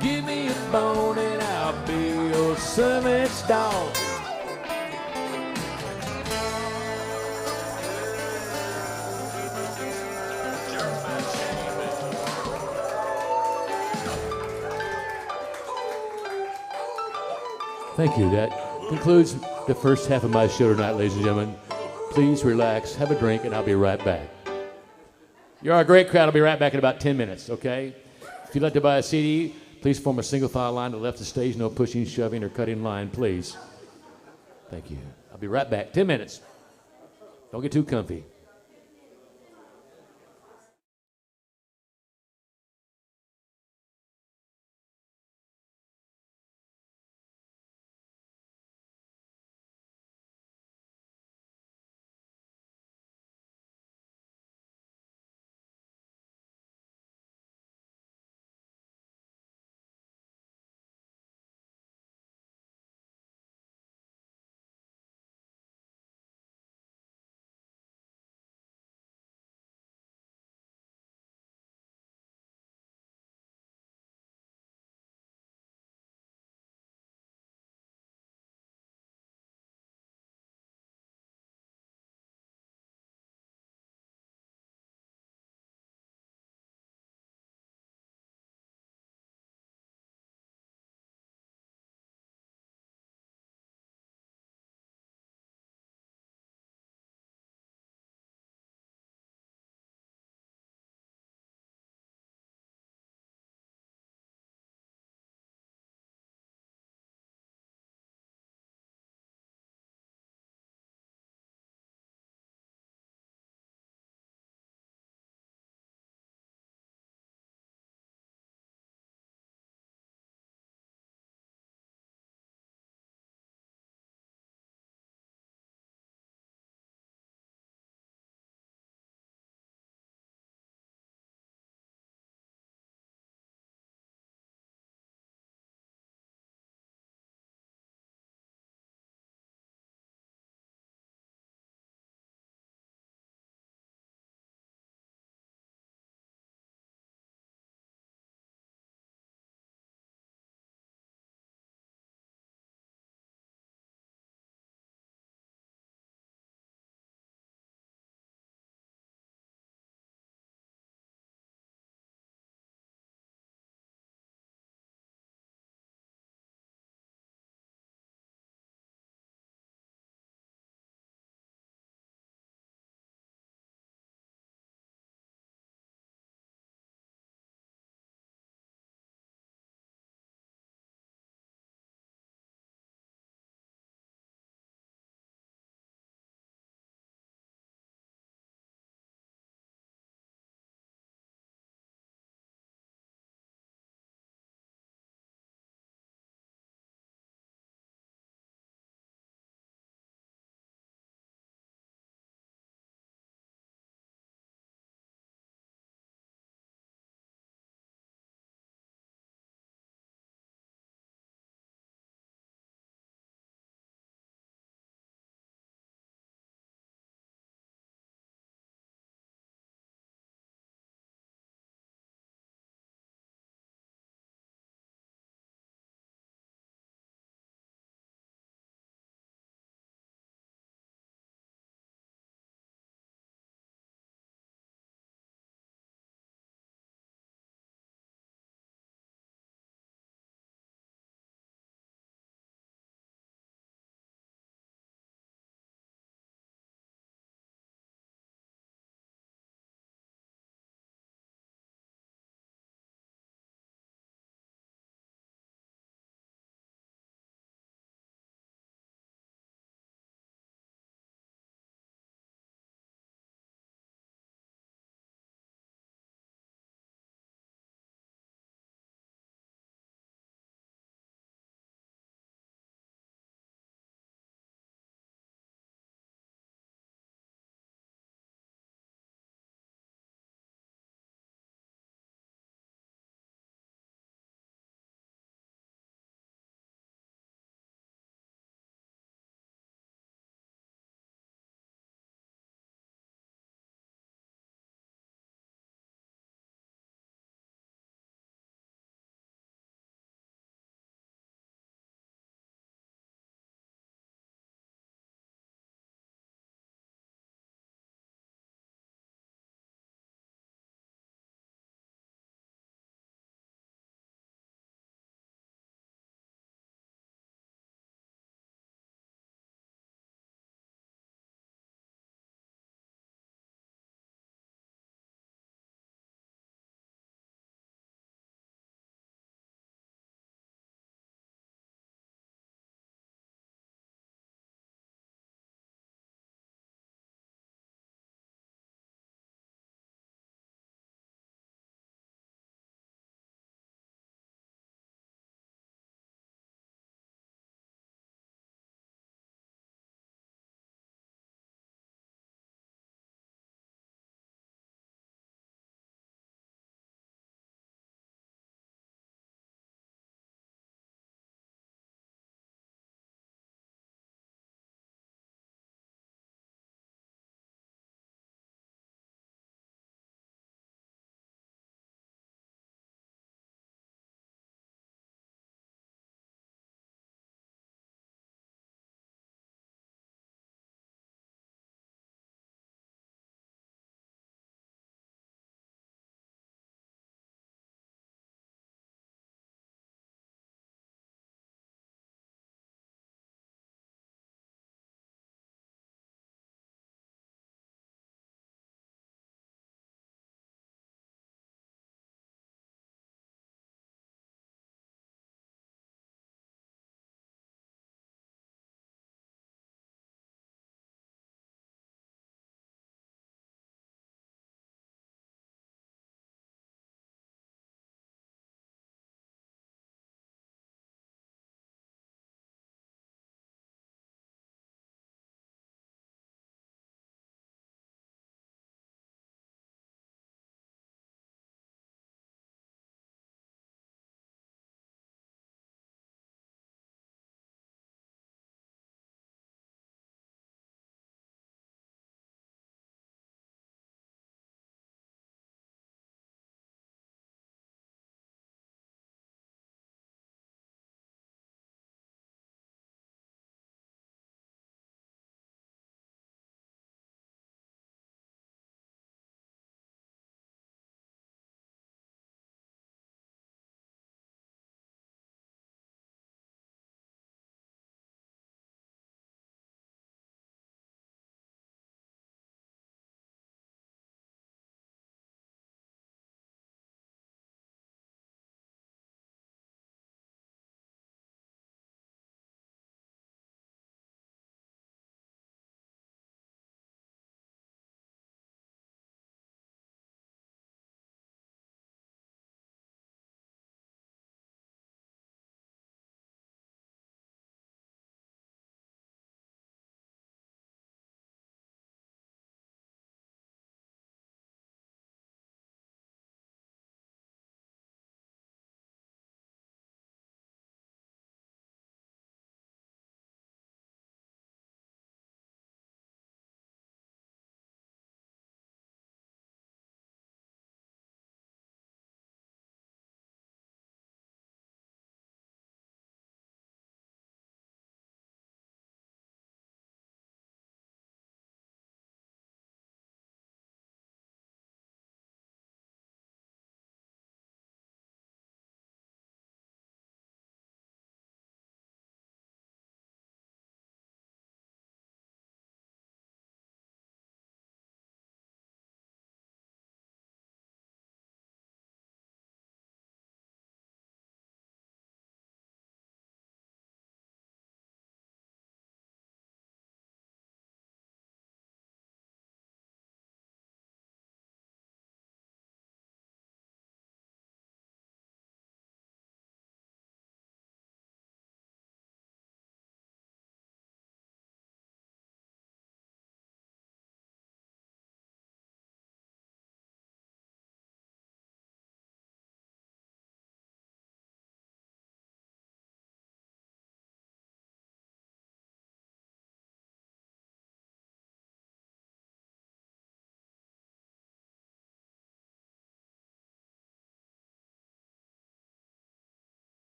give me a bone and I'll be your service dog. Thank you. That concludes the first half of my show tonight, ladies and gentlemen. Please relax, have a drink, and I'll be right back. You're a great crowd. I'll be right back in about 10 minutes, okay? If you'd like to buy a CD, please form a single file line to the left of the stage. No pushing, shoving, or cutting line, please. Thank you. I'll be right back. 10 minutes. Don't get too comfy.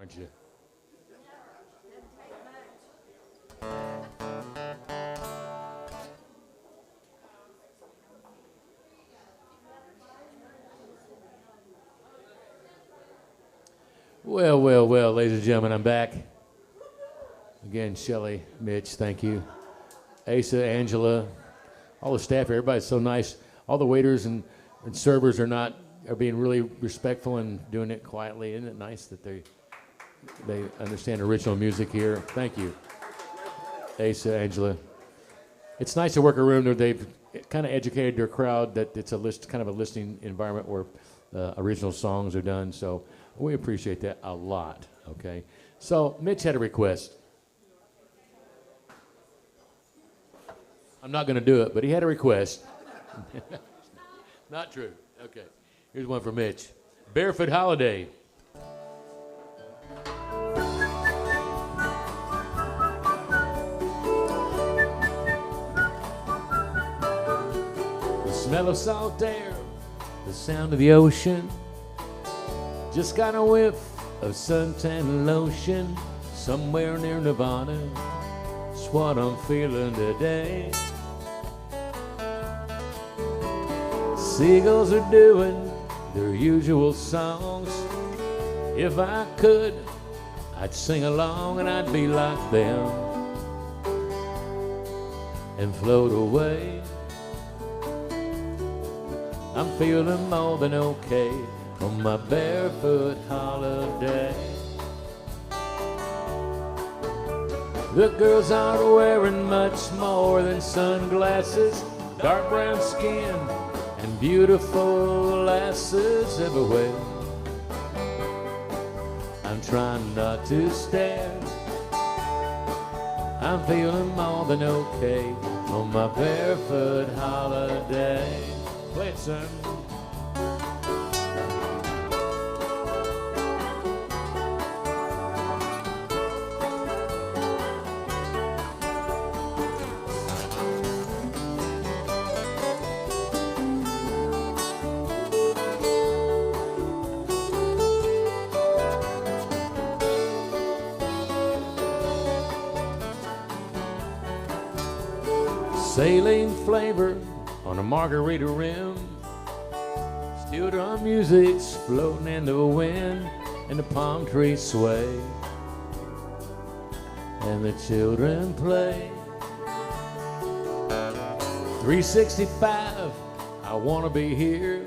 Aren't you? Well, well, well, ladies and gentlemen, I'm back. Again, Shelley, Mitch, thank you. Asa, Angela, all the staff, everybody's so nice. All the waiters and servers are being really respectful and doing it quietly. Isn't it nice that they understand original music here? Thank you, Asa, Angela. It's nice to work a room where they've kind of educated their crowd that it's kind of a listening environment where original songs are done. So we appreciate that a lot, okay? So Mitch had a request. I'm not going to do it, but he had a request. Not true. Okay. Here's one for Mitch. Barefoot Holiday. The smell of salt air, the sound of the ocean. Just got a whiff of suntan lotion somewhere near Nirvana. It's what I'm feeling today. Seagulls are doing their usual songs. If I could, I'd sing along and I'd be like them and float away. I'm feeling more than okay on my barefoot holiday. The girls aren't wearing much more than sunglasses, dark brown skin, and beautiful lasses everywhere. I'm trying not to stare. I'm feeling more than okay on my barefoot holiday. Play it, son. Saline flavor on a margarita rim. Steel drum music's floating in the wind, and the palm trees sway, and the children play. 365, I wanna be here,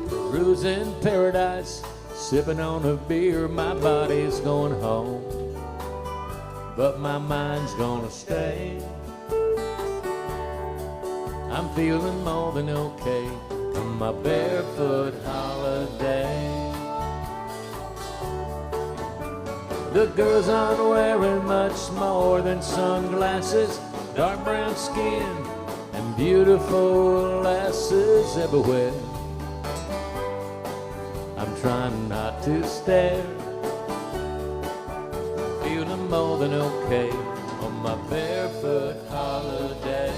cruising paradise, sipping on a beer. My body's going home, but my mind's gonna stay. I'm feeling more than okay on my barefoot holiday. The girls aren't wearing much more than sunglasses, dark brown skin, and beautiful lasses everywhere. I'm trying not to stare, feeling more than okay on my barefoot holiday.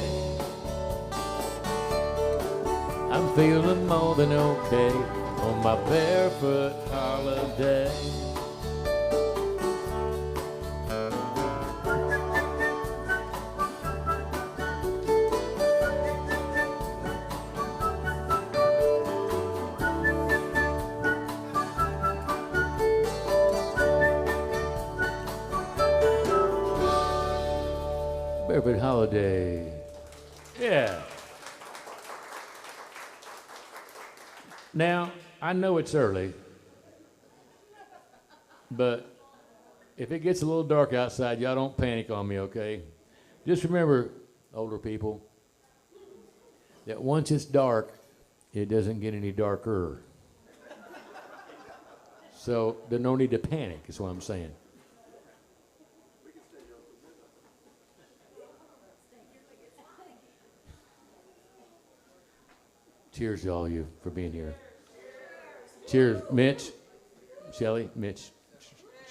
I'm feeling more than okay on my barefoot holiday. Barefoot holiday. Yeah. Now, I know it's early, but if it gets a little dark outside, y'all don't panic on me, okay? Just remember, older people, that once it's dark, it doesn't get any darker. So there's no need to panic, is what I'm saying. Cheers to all of you for being here. Cheers, Mitch, Shelley, Mitch.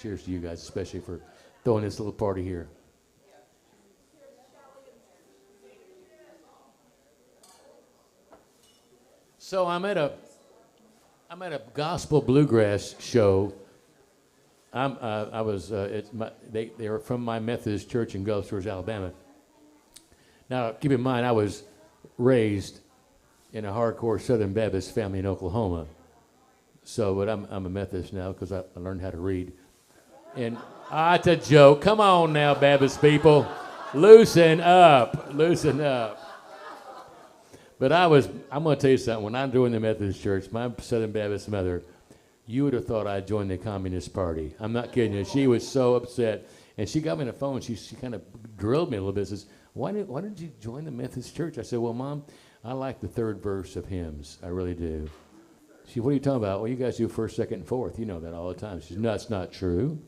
Cheers to you guys, especially for throwing this little party here. So I'm at a gospel bluegrass show They were from my Methodist church in Gulf Shores, Alabama. Now, keep in mind, I was raised in a hardcore Southern Baptist family in Oklahoma. So, but I'm a Methodist now because I learned how to read. And it's a joke. Come on now, Baptist people. Loosen up. Loosen up. But I'm going to tell you something. When I joined the Methodist church, my Southern Baptist mother, you would have thought I joined the Communist Party. I'm not kidding you. She was so upset. And she got me on the phone. She kind of drilled me a little bit. Says, why did you join the Methodist church? I said, well, Mom, I like the third verse of hymns. I really do. She said, what are you talking about? Well, you guys do first, second, and fourth. You know that all the time. She said, no, that's not true.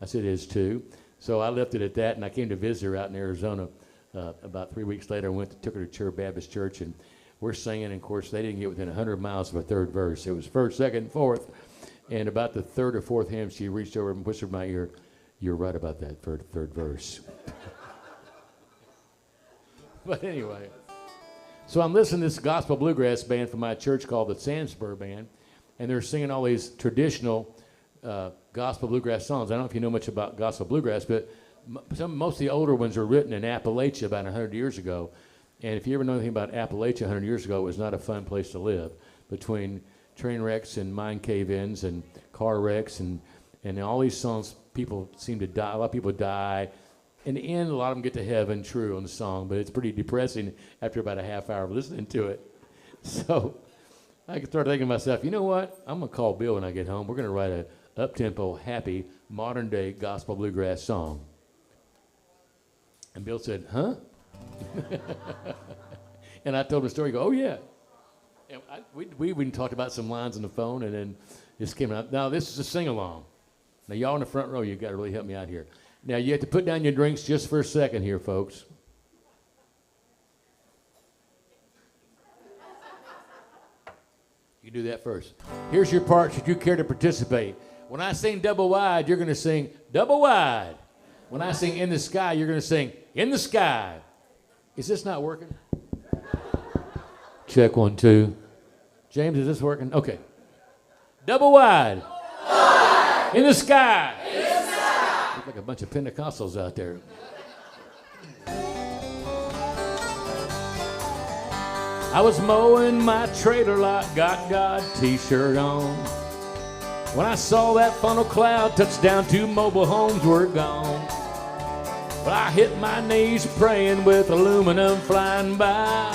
I said, it is too. So I left it at that, and I came to visit her out in Arizona about 3 weeks later. I took her to Church Baptist Church, and we're singing. And, of course, they didn't get within 100 miles of a third verse. It was first, second, and fourth. And about the third or fourth hymn, she reached over and whispered in my ear, you're right about that third verse. But anyway, so I'm listening to this gospel bluegrass band from my church called the Sandspur Band, and they're singing all these traditional gospel bluegrass songs. I don't know if you know much about gospel bluegrass, but most of the older ones were written in Appalachia about 100 years ago. And if you ever know anything about Appalachia 100 years ago, it was not a fun place to live, between train wrecks and mine cave-ins and car wrecks and all these songs. People seem to die. A lot of people die. In the end, a lot of them get to heaven, true, on the song, but it's pretty depressing after about a half hour of listening to it. So I started thinking to myself, you know what? I'm going to call Bill when I get home. We're going to write a up-tempo, happy, modern-day gospel bluegrass song. And Bill said, huh? And I told him the story. He go, oh, yeah. And we even talked about some lines on the phone, and then this came out. Now, this is a sing-along. Now, y'all in the front row, you've got to really help me out here. Now, you have to put down your drinks just for a second here, folks. You do that first. Here's your part should you care to participate. When I sing double wide, you're going to sing double wide. When I sing in the sky, you're going to sing in the sky. Is this not working? Check 1, 2. James, is this working? Okay. Double wide. In the sky. Look like a bunch of Pentecostals out there. I was mowing my trailer lot, got God t-shirt on. When I saw that funnel cloud touch down, 2 mobile homes were gone. Well, I hit my knees praying with aluminum flying by.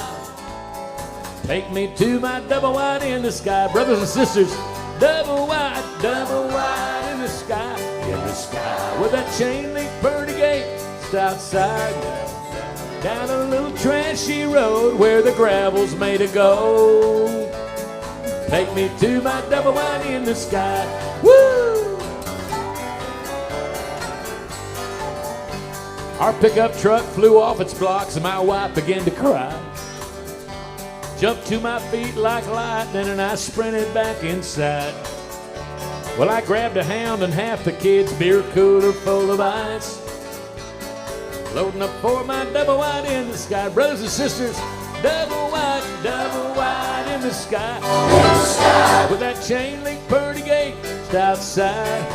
Take me to my double wide in the sky. Brothers and sisters, double wide in the sky. In the sky with that chain link pearly gate just outside. Down a little trashy road where the gravel's made of gold. Take me to my double wide in the sky. Woo! Our pickup truck flew off its blocks and my wife began to cry. Jumped to my feet like lightning and I sprinted back inside. Well, I grabbed a hound and half the kids' beer cooler full of ice. Loading up for my double wide in the sky. Brothers and sisters, double wide in the sky. In the sky. With that chain link pearly gate just outside.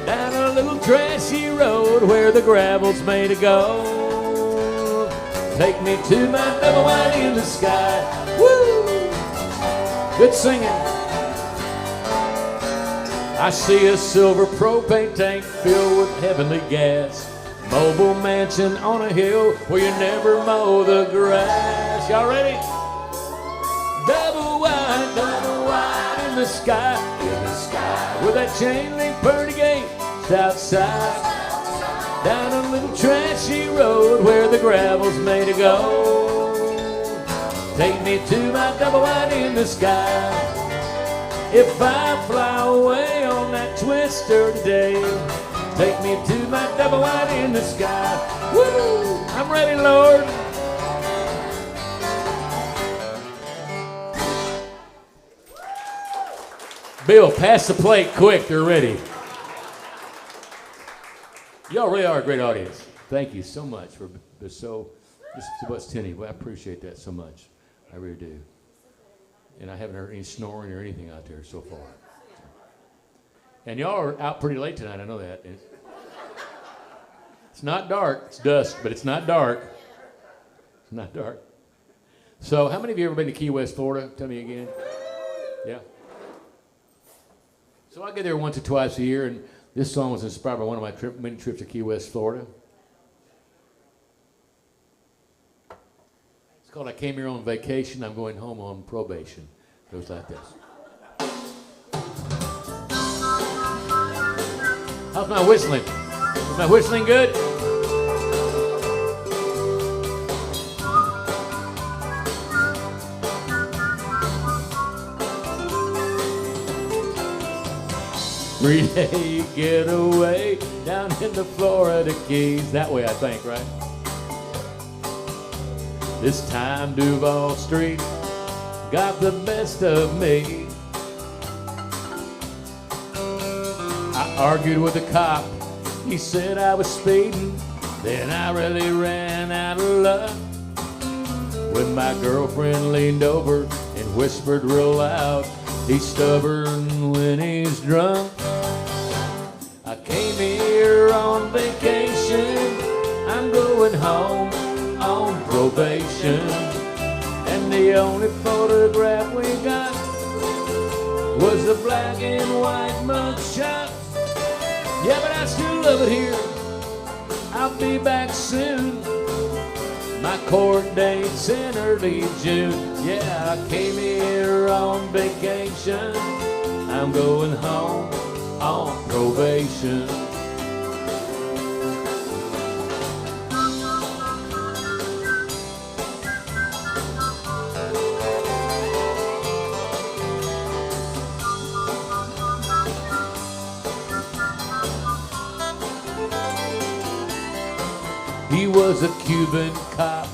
Down a little trashy road where the gravel's made of gold. Take me to my double wide in the sky. Woo! Good singing. I see a silver propane tank filled with heavenly gas. Mobile mansion on a hill where you never mow the grass. Y'all ready? Double wide in the sky. In the sky. With that chain link pearly gate outside. Down a little trashy road where the gravel's made of gold. Take me to my double wide in the sky. If I fly away on that twister today, take me to my double wide in the sky. Woo! I'm ready, Lord. Bill, pass the plate quick. They're ready. Y'all really are a great audience. Thank you so much for so much tinny. Well, I appreciate that so much. I really do. And I haven't heard any snoring or anything out there so far. And y'all are out pretty late tonight, I know that. It's not dark, it's dusk, but it's not dark. It's not dark. So how many of you ever been to Key West, Florida? Tell me again. Yeah. So I get there once or twice a year, and this song was inspired by one of my many trips to Key West, Florida. It's called I Came Here on Vacation, I'm Going Home on Probation. It goes like this. How's my whistling? Is my whistling good? Three-day getaway down in the Florida Keys. That way, I think, right? This time Duval Street got the best of me. I argued with the cop. He said I was speeding. Then I really ran out of luck. When my girlfriend leaned over and whispered real loud, he's stubborn when he's drunk. I came here on vacation. I'm going home on probation. And the only photograph we got was a black and white mugshot. Yeah, but I still love it here. I'll be back soon. My court date's in early June. Yeah, I came here on vacation. I'm going home on probation. He was a Cuban cop,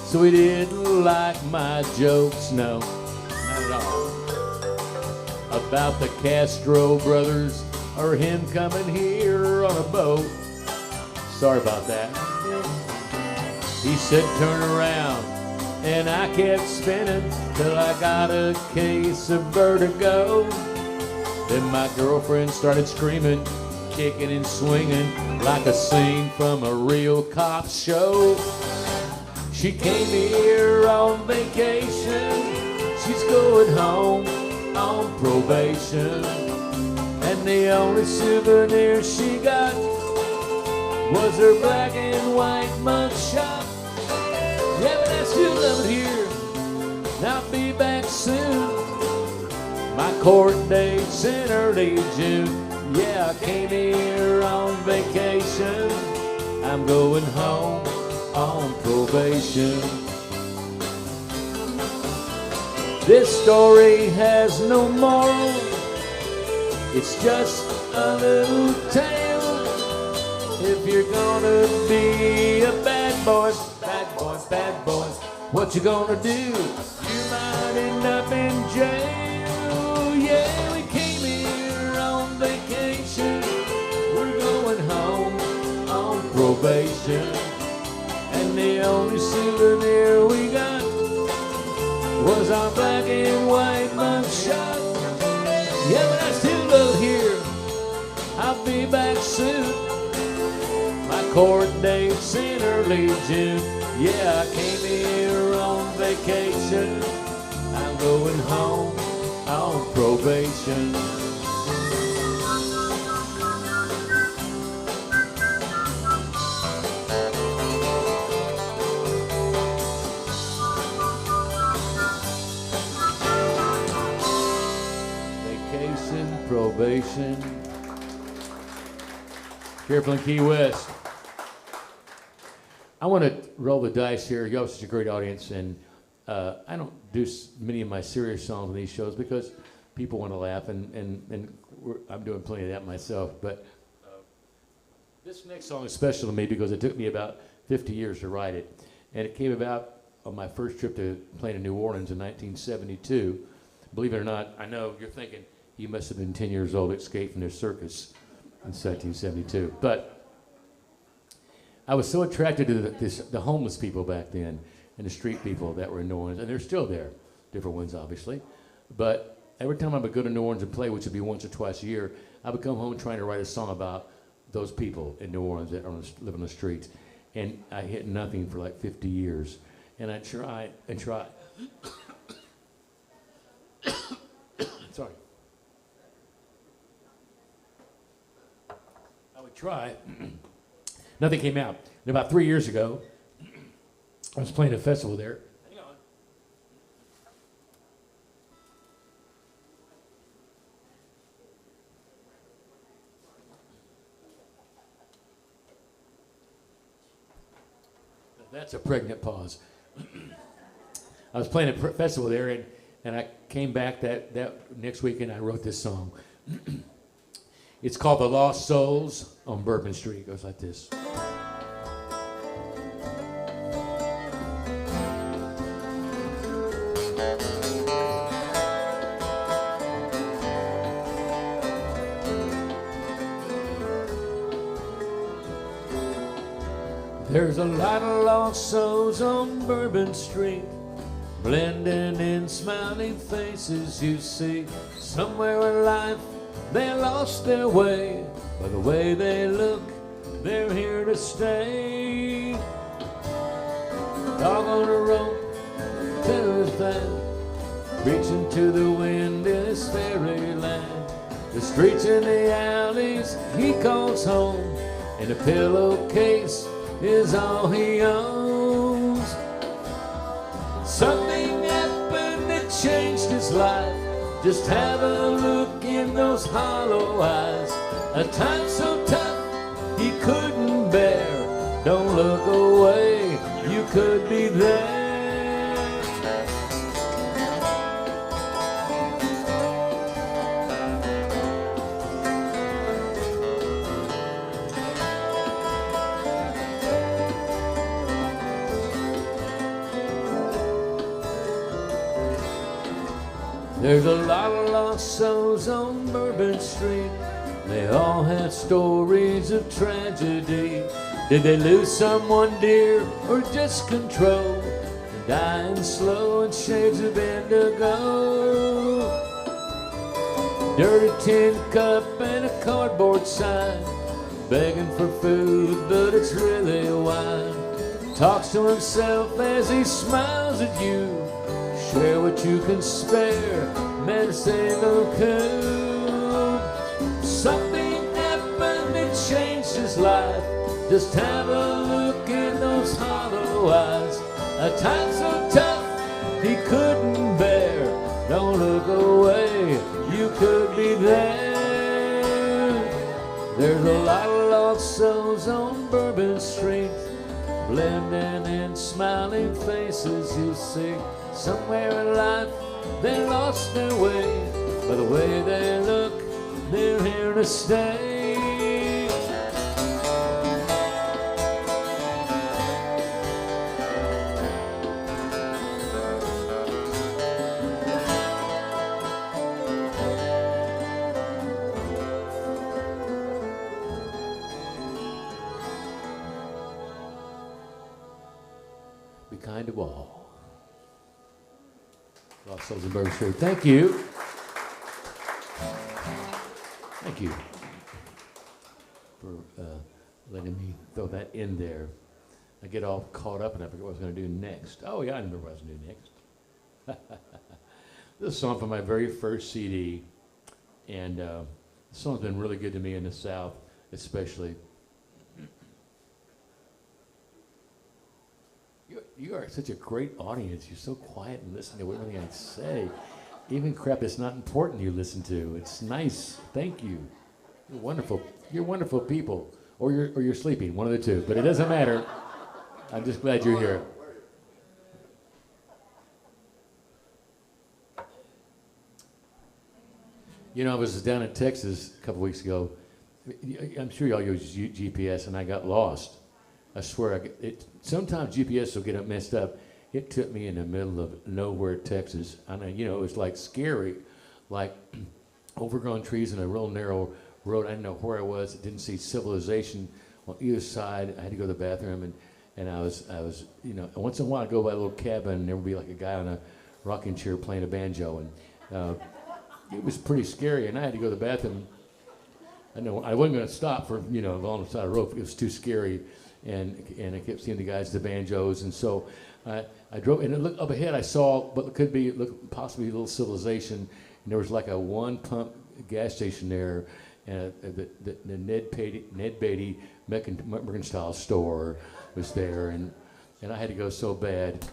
so he didn't like my jokes, no, not at all. About the Castro brothers or him coming here on a boat. Sorry about that. He said turn around, and I kept spinning till I got a case of vertigo. Then my girlfriend started screaming, kicking and swinging like a scene from a real cop show. She came here on vacation. She's going home on probation. And the only souvenir she got was her black and white mugshot. Yeah, but I still love it here, and I'll be back soon. My court date's in early June. Yeah, I came here on vacation. I'm going home on probation. This story has no moral. It's just a little tale. If you're gonna be a bad boy, what you gonna do? You might end up in jail. Yeah, we came here on vacation. We're going home on probation. And the only souvenir we got was our black and white mugshot. Yeah, but I still love here. I'll be back soon. My court date's in early June. Yeah, I came here on vacation. I'm going home on probation. Vacation, probation. Careful in Key West. I want to roll the dice here. Y'all are such a great audience, and I don't do many of my serious songs on these shows because people want to laugh, and I'm doing plenty of that myself. But this next song is special to me because it took me about 50 years to write it, and it came about on my first trip to playing in New Orleans in 1972. Believe it or not, I know you're thinking he must have been 10 years old, escaped from their circus in 1972, but I was so attracted to the homeless people back then and the street people that were in New Orleans, and they're still there, different ones obviously, but every time I would go to New Orleans and play, which would be once or twice a year, I would come home trying to write a song about those people in New Orleans that live on the streets. And I hit nothing for like 50 years. And I tried and tried. Sorry. I would try. Nothing came out. And about 3 years ago, I was playing a festival there. Hang on. That's a pregnant pause. I was playing a festival there, and I came back that next weekend. I wrote this song. It's called "The Lost Souls on Bourbon Street." It goes like this. There's a lot of lost souls on Bourbon Street, blending in smiling faces you see. Somewhere in life they lost their way. By the way they look, they're here to stay. Dog on a rope to his van, preaching to the wind in his fairyland. The streets and the alleys he calls home, and a pillowcase is all he owns. Something happened that changed his life. Just have a look in those hollow eyes. A time so tough he couldn't bear. Don't look away, you could be there. There's a lot of lost souls on Bourbon Street. They all have stories of tragedy. Did they lose someone dear or just control? Dying slow in shades of indigo. Dirty tin cup and a cardboard sign, begging for food, but it's really wine. Talks to himself as he smiles at you. Share what you can spare, men say no coup. Something happened that changed his life. Just have a look in those hollow eyes. A time so tough he couldn't bear. Don't look away, you could be there. There's a lot of lost souls on Bourbon Street, blending in smiling faces you see. Somewhere in life they lost their way. By the way they look, they're here to stay. Be kind to all. Lost Souls in Bourbon Street. Thank you. Thank you for letting me throw that in there. I get all caught up and I forget what I was going to do next. Oh, yeah, I remember what I was going to do next. This is a song from my very first CD. And the song's been really good to me in the South, especially. You are such a great audience. You're so quiet and listen to everything I say. Even crap that's not important you listen to. It's nice. Thank you. You're wonderful. You're wonderful people. Or you're sleeping, one of the two. But it doesn't matter. I'm just glad you're here. You know, I was down in Texas a couple weeks ago. I'm sure y'all use GPS, and I got lost. I swear, sometimes GPS will get it messed up. It took me in the middle of nowhere, Texas. I mean, you know, it was like scary, like overgrown trees and a real narrow road. I didn't know where I was. I didn't see civilization on either side. I had to go to the bathroom, and I was, you know, once in a while I'd go by a little cabin, and there would be like a guy on a rocking chair playing a banjo, and it was pretty scary, and I had to go to the bathroom. I know I wasn't going to stop for along the side of the road. It was too scary, and I kept seeing the guys with the banjos, and so I drove. And look up ahead, I saw what could be possibly a little civilization, and there was like a one-pump gas station there, and the Ned Beatty Mercantile store was there, and I had to go so bad.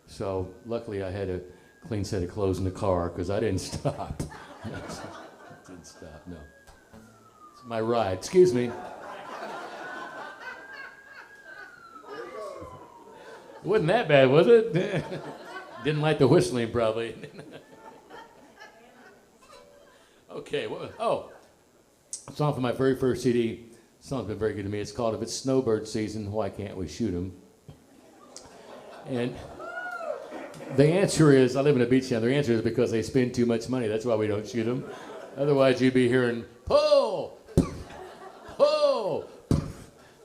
So luckily, I had a clean set of clothes in the car because I didn't stop. Didn't stop. No. My ride. Excuse me. It wasn't that bad, was it? Didn't like the whistling, probably. Okay. A song from my very first CD. The song's been very good to me. It's called "If It's Snowbird Season, Why Can't We Shoot 'Em?" And the answer is, I live in a beach town. The answer is because they spend too much money. That's why we don't shoot them. Otherwise, you'd be hearing, pull! Pull!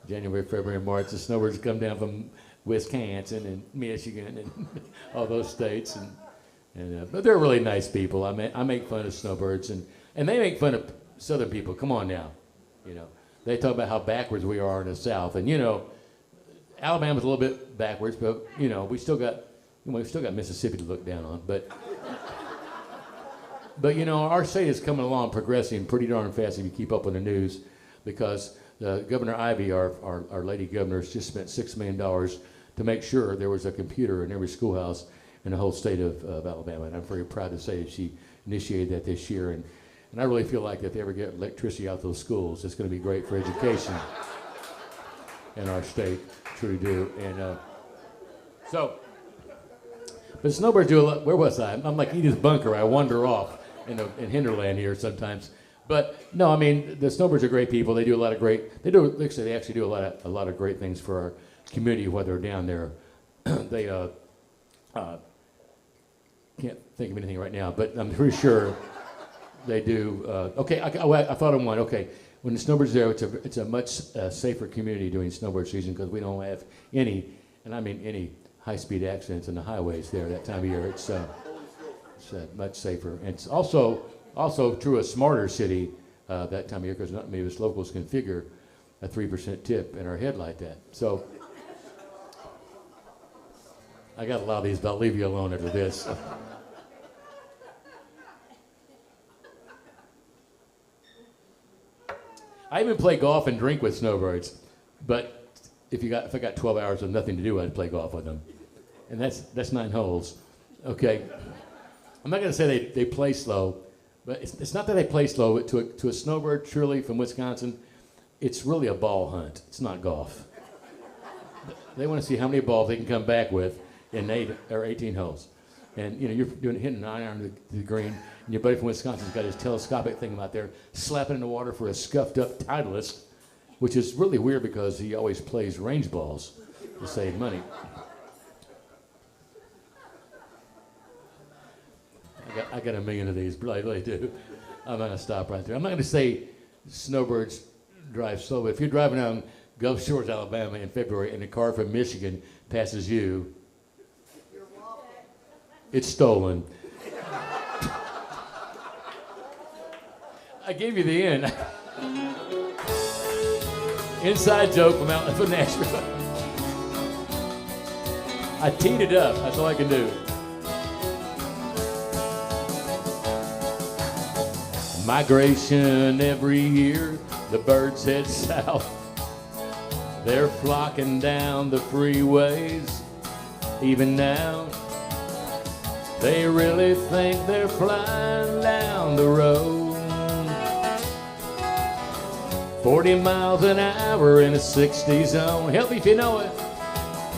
January, February, March, the snowbirds come down from Wisconsin and Michigan and all those states. But they're really nice people. I make fun of snowbirds, and they make fun of Southern people. Come on now. They talk about how backwards we are in the South. And, Alabama's a little bit backwards, but, we still got Mississippi to look down on. But our state is coming along, progressing pretty darn fast if you keep up with the news, because Governor Ivey, our lady governor, has just spent $6 million to make sure there was a computer in every schoolhouse in the whole state of Alabama. And I'm very proud to say that she initiated that this year. And I really feel like if they ever get electricity out those schools, it's going to be great for education in our state. Truly do. And but snowbirds do a lot. Where was I? I'm like Edith Bunker. I wander off in hinterland here sometimes. But no, I mean the snowbirds are great people. They do a lot of great. They actually do a lot of great things for our community while they're down there. They can't think of anything right now, but I'm pretty sure they do. Okay, I thought of one. Okay, when the snowbirds are there, it's a much safer community during snowbird season because we don't have any, and I mean any, high-speed accidents in the highways there that time of year. It's much safer. And it's also true a smarter city that time of year because not many of us locals can figure a 3% tip in our head like that. So I got a lot of these, but I'll leave you alone after this. I even play golf and drink with snowbirds, but if I got 12 hours of nothing to do, I'd play golf with them, and that's 9 holes. Okay, I'm not going to say they play slow, but it's not that they play slow. To a snowbird truly from Wisconsin, it's really a ball hunt. It's not golf. They want to see how many balls they can come back with in 8 or 18 holes, and you're hitting an iron to the green. And your buddy from Wisconsin's got his telescopic thing out there, slapping in the water for a scuffed-up Titleist, which is really weird because he always plays range balls to save money. I got a million of these, but I really do. I'm going to stop right there. I'm not going to say snowbirds drive slow, but if you're driving down Gulf Shores, Alabama in February and a car from Michigan passes you, it's stolen. I gave you the end. Inside joke from Nashville. I teed it up. That's all I can do. Migration every year, the birds head south. They're flocking down the freeways. Even now, they really think they're flying down the road. 40 miles an hour in a 60 zone. Help me if you know it.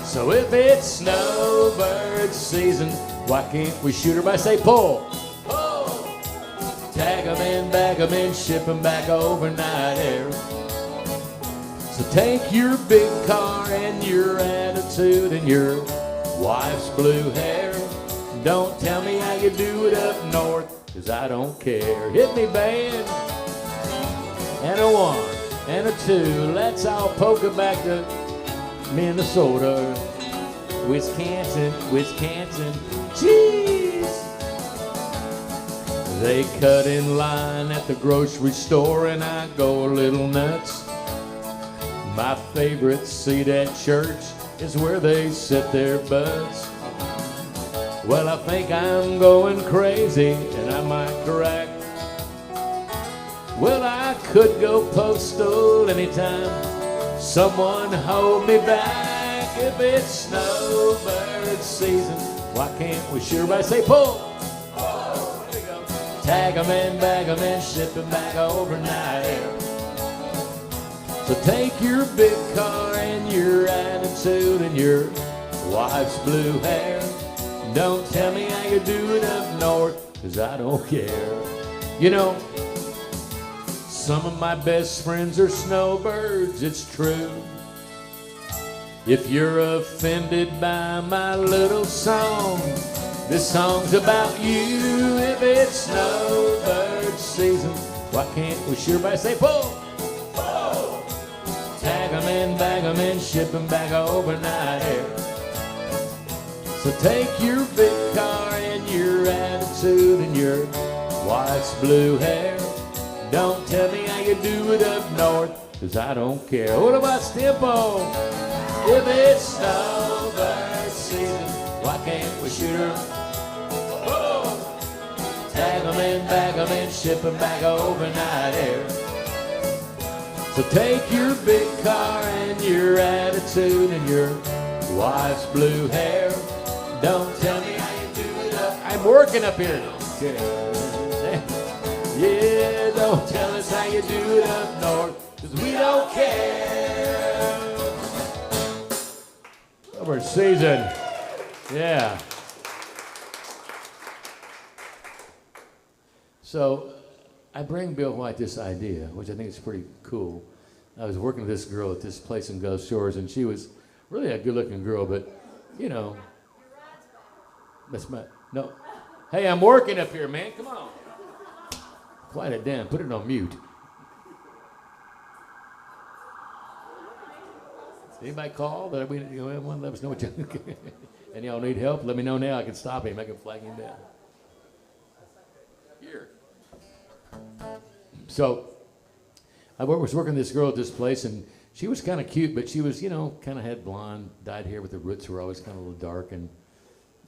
So if it's snowbird season, why can't we shoot her by say pull? Pull! Tag 'em in, bag 'em in, ship 'em back overnight air. So take your big car and your attitude and your wife's blue hair. Don't tell me how you do it up north, 'cause I don't care. Hit me, band. And a 1 and a 2. Let's all poke it back to Minnesota, Wisconsin. Jeez. They cut in line at the grocery store and I go a little nuts. My favorite seat at church is where they sit their butts. Well, I think I'm going crazy and I might crack. Well, I could go postal anytime. Someone hold me back. If it's snowbird season, why can't we sure by say pull? There you go. Tag 'em and bag 'em and ship 'em back overnight. So take your big car and your attitude and your wife's blue hair. Don't tell me how you do it up north, 'cause I don't care. You know, some of my best friends are snowbirds, it's true. If you're offended by my little song, this song's about you. If it's snowbird season, why can't we sure by say pull? Pull! Tag 'em and bag 'em and ship 'em back overnight here. So take your big car and your attitude and your wife's blue hair. Don't tell me how you do it up north, 'cause I don't care. What about Stimpo? If it's snowbird season, why can't we shoot her? Whoa! Tag 'em and bag 'em and ship 'em back overnight here. So take your big car and your attitude and your wife's blue hair. Don't tell me how you do it up. I'm working up here. Yeah, don't tell us how you do it up north, 'cause we don't care. Summer season. Yeah. So I bring Bill White this idea, which I think is pretty cool. I was working with this girl at this place in Gulf Shores, and she was really a good-looking girl, but, you know. That's my, no. Hey, I'm working up here, man. Come on. Quiet it down. Put it on mute. Anybody call? That we want to let us know what you and y'all need help? Let me know now. I can stop him. I can flag him down. Here. So I was working with this girl at this place, and she was kind of cute, but she was, you know, kind of had blonde, dyed hair, with the roots were always kind of a little dark, and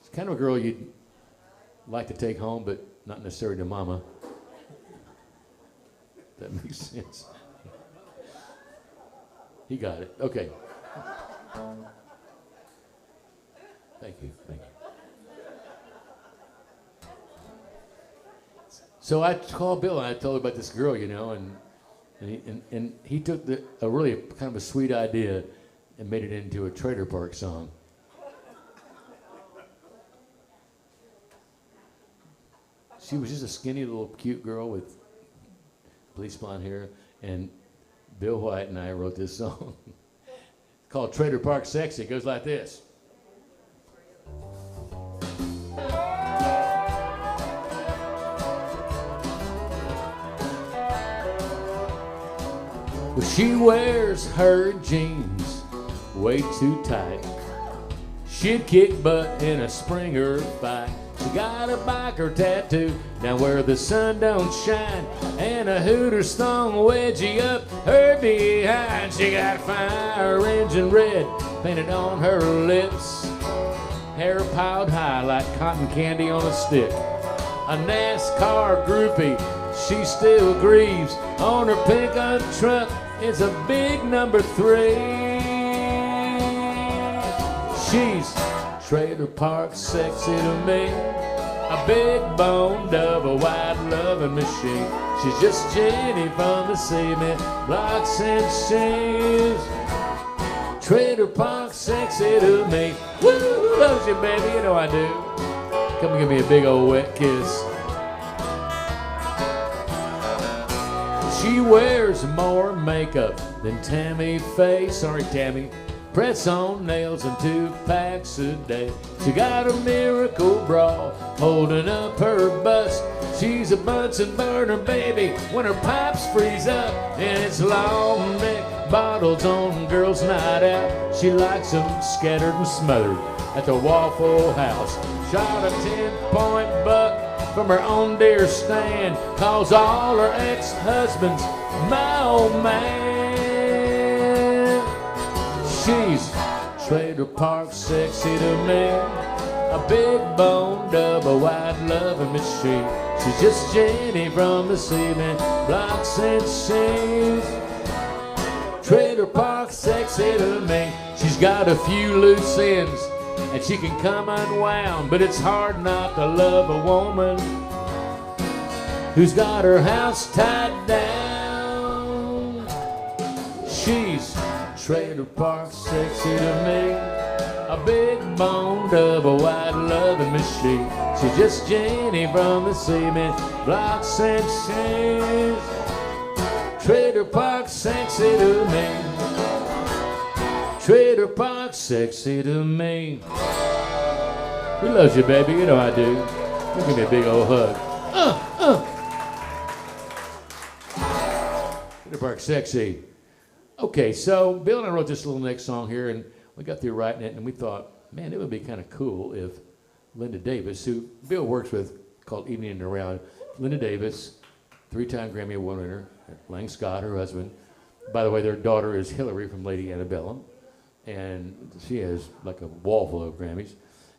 it's kind of a girl you'd like to take home, but not necessarily to mama. That makes sense. He got it. Okay. Thank you. Thank you. So I called Bill and I told him about this girl, you know, and he took a really kind of a sweet idea and made it into a Trailer Park song. She was just a skinny little cute girl with police blonde hair, and Bill White and I wrote this song. It's called Trailer Park Sexy. It goes like this. Well, she wears her jeans way too tight. She'd kick butt in a Springer fight. She got a biker tattoo down where the sun don't shine, and a Hooters thong wedgie up her behind. She got fire engine red painted on her lips, hair piled high like cotton candy on a stick. A NASCAR groupie, she still grieves on her pickup truck. It's a big number 3. She's Trailer Park sexy to me, a big bone double wide loving machine. She's just Jenny from the cement blocks, and she's Trailer Park sexy to me. Woo, loves you, baby, you know I do. Come and give me a big old wet kiss. She wears more makeup than Tammy Faye. Sorry, Tammy. Press-on nails and 2 packs a day. She got a miracle bra holding up her bust. She's a Bunsen burner, baby, when her pipes freeze up. And it's long neck bottles on girls' night out. She likes them scattered and smothered at the Waffle House. Shot a 10-point buck from her own dear stand, calls all her ex-husbands my old man. She's trailer park sexy to me, a big bone double wide loving machine. She's just Jenny from the cement blocks and she's trailer park sexy to me. She's got a few loose ends and she can come unwound, but it's hard not to love a woman who's got her house tied down. She's trailer park sexy to me, a big bone double wide loving machine. She's just Jenny from the cement blocks and she's trailer park sexy to me. Trailer park sexy to me. Who loves you, baby? You know I do. You give me a big old hug. Trailer park sexy. Okay, so Bill and I wrote this little next song here, and we got through writing it, and we thought, man, it would be kind of cool if Linda Davis, who Bill works with, called Evening and Around. Linda Davis, 3-time Grammy Award winner. Lang Scott, her husband. By the way, their daughter is Hillary from Lady Antebellum, and she has like a wall full of Grammys.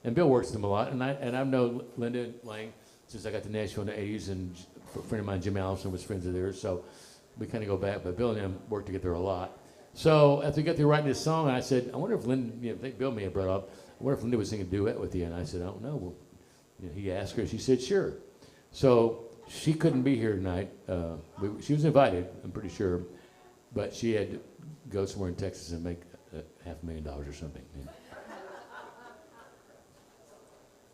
And Bill works with them a lot, and I've known Linda and Lang since I got to Nashville in the 80s, and a friend of mine, Jim Allison, was friends of theirs, so we kind of go back, but Bill and them worked together a lot. So after we got through writing this song, I said, I wonder if Linda, I think Bill may have brought up, I wonder if Linda would sing a duet with you, and I said, I don't know. Well, he asked her, she said, sure. So she couldn't be here tonight. She was invited, I'm pretty sure, but she had to go somewhere in Texas and make $500,000 or something. Yeah.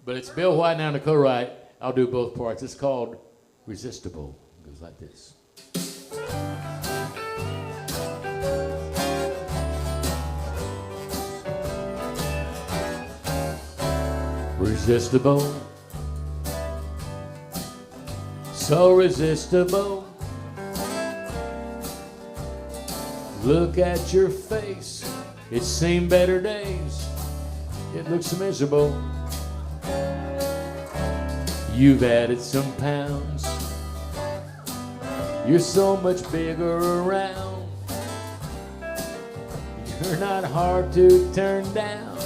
But it's Bill White now on the co-write. I'll do both parts. It's called Resistible. It goes like this. Resistible, so resistible. Look at your face, it's seen better days, it looks miserable. You've added some pounds, you're so much bigger around. You're not hard to turn down.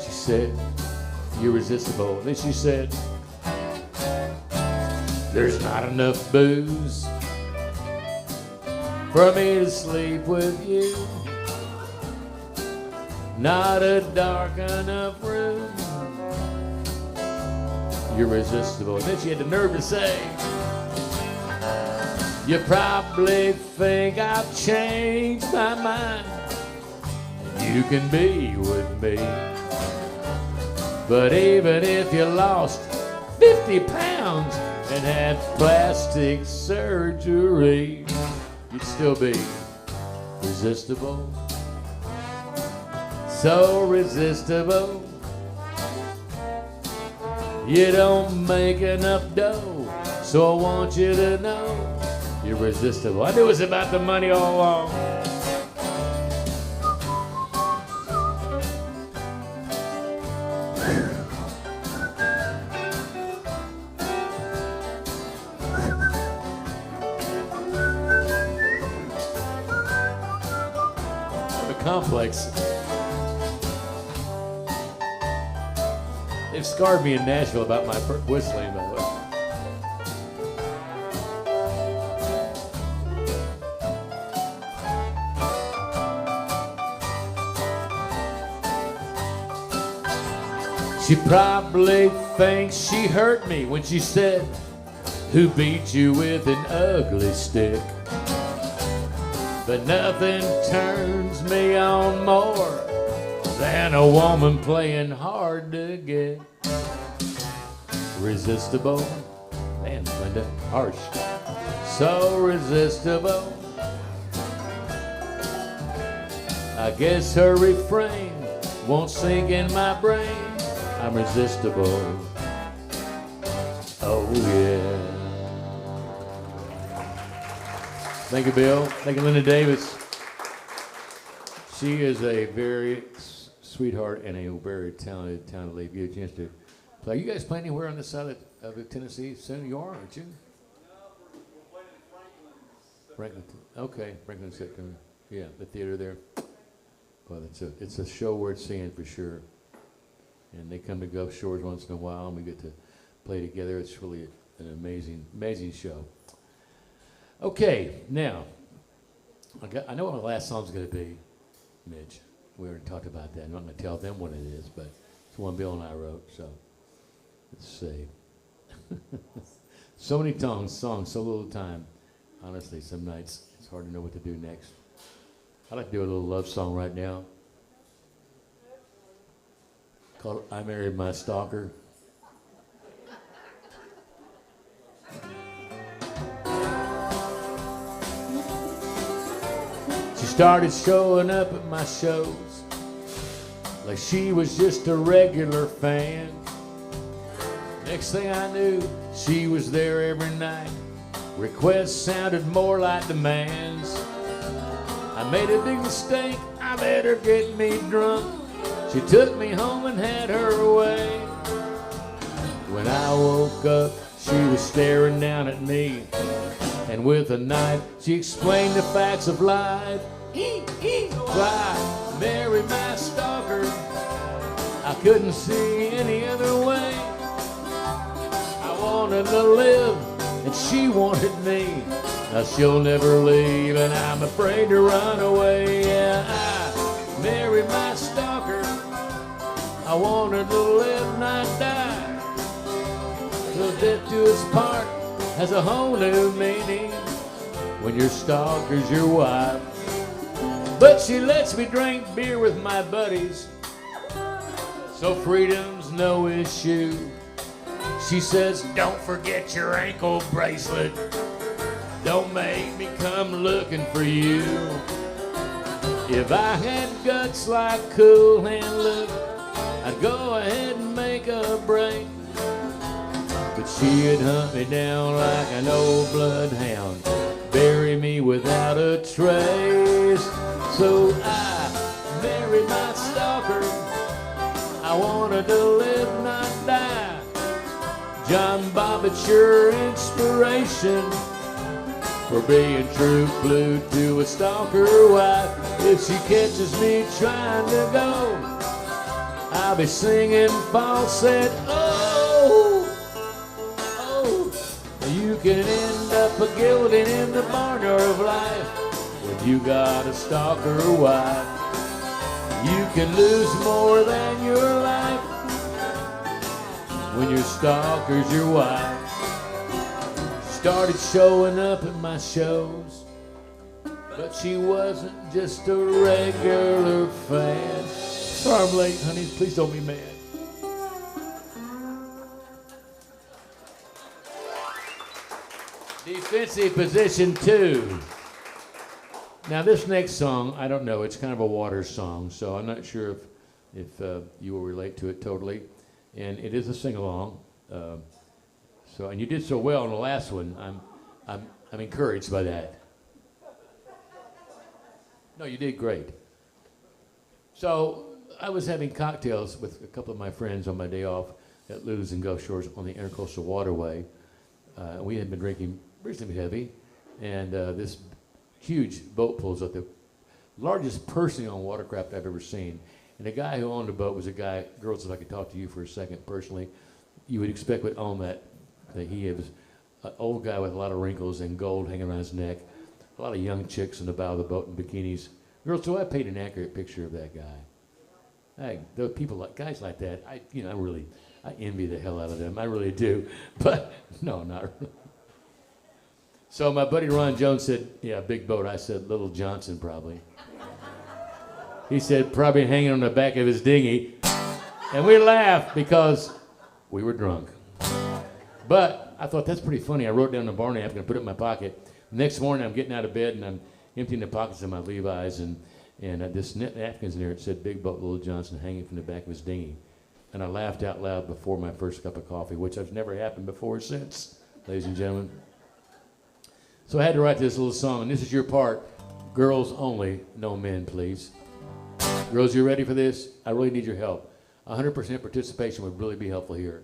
She said, you're resistible. Then she said, there's not enough booze for me to sleep with you. Not a dark enough room. You're resistible. And then she had the nerve to say, you probably think I've changed my mind. You can be with me. But even if you lost 50 pounds and had plastic surgery, you'd still be resistible. So resistible. You don't make enough dough, so I want you to know you're resistible. I knew it was about the money all along. Complex. They've scarred me in Nashville about my whistling, by the way. She probably thinks she hurt me when she said, who beat you with an ugly stick? But nothing turns me on more than a woman playing hard to get. Resistible. Man, Linda, harsh. So resistible. I guess her refrain won't sink in my brain. I'm resistible. Oh, yeah. Thank you, Bill. Thank you, Linda Davis. She is a very sweetheart and a very talented lady. If you get a chance to So are you guys playing anywhere on this side of Tennessee soon? You are, aren't you? Franklin. Okay, Franklin September. Yeah, the theater there. Well, it's a show worth seeing for sure. And they come to Gulf Shores once in a while, and we get to play together. It's really an amazing show. Okay, now I know what my last song's going to be, Mitch. We already talked about that. I'm not going to tell them what it is, but it's one Bill and I wrote. So let's see. So many songs, so little time. Honestly, some nights it's hard to know what to do next. I'd like to do a little love song right now called I Married My Stalker. She started showing up at my shows like she was just a regular fan. Next thing I knew, she was there every night. Requests sounded more like demands. I made a big mistake, I made her get me drunk. She took me home and had her way. When I woke up, she was staring down at me, and with a knife, she explained the facts of life. Why marry my stalker? I couldn't see any other way. I wanted to live, and she wanted me. Now she'll never leave, and I'm afraid to run away. Yeah, I married my stalker. I wanted to live, not die. Till death do us part has a whole new meaning when your stalker's your wife. But she lets me drink beer with my buddies, so freedom's no issue. She says, don't forget your ankle bracelet. Don't make me come looking for you. If I had guts like Cool Hand Luke, I'd go ahead and make a break. But she'd hunt me down like an old bloodhound, bury me without a trace. So I married my stalker. I wanted to live, not die. John Bobbitt's your inspiration for being true blue to a stalker wife. If she catches me trying to go, I'll be singing falsetto. Oh, you can end up a gilding in the barnyard of life when you got a stalker wife. You can lose more than your life when your stalker's your wife. Started showing up at my shows, but she wasn't just a regular fan. Sorry I'm late, honey. Please don't be mad. Defensive position 2. Now this next song, I don't know. It's kind of a water song, so I'm not sure if you will relate to it totally. And it is a sing-along. And you did so well on the last one. I'm encouraged by that. No, you did great. So I was having cocktails with a couple of my friends on my day off at Lou's in Gulf Shores on the Intercoastal Waterway. We had been drinking reasonably heavy, and this huge boat pulls up, the largest personally owned watercraft I've ever seen. And the guy who owned the boat was a guy, girls, if I could talk to you for a second personally, you would expect would own that he was an old guy with a lot of wrinkles and gold hanging around his neck, a lot of young chicks in the bow of the boat in bikinis. Girls, so I paid an accurate picture of that guy. Those people like guys like that, I envy the hell out of them. I really do. But no, not really. So my buddy Ron Jones said, yeah, big boat. I said, Little Johnson probably. He said, probably hanging on the back of his dinghy. And we laughed because we were drunk. But I thought that's pretty funny. I wrote down the bar napkin and put it in my pocket. Next morning I'm getting out of bed and I'm emptying the pockets of my Levi's and this napkin's in there. It said Big Boat Little Johnson hanging from the back of his dinghy. And I laughed out loud before my first cup of coffee, which has never happened before or since, ladies and gentlemen. So I had to write this little song, and this is your part. Girls only, no men, please. Girls, you ready for this? I really need your help. 100% participation would really be helpful here.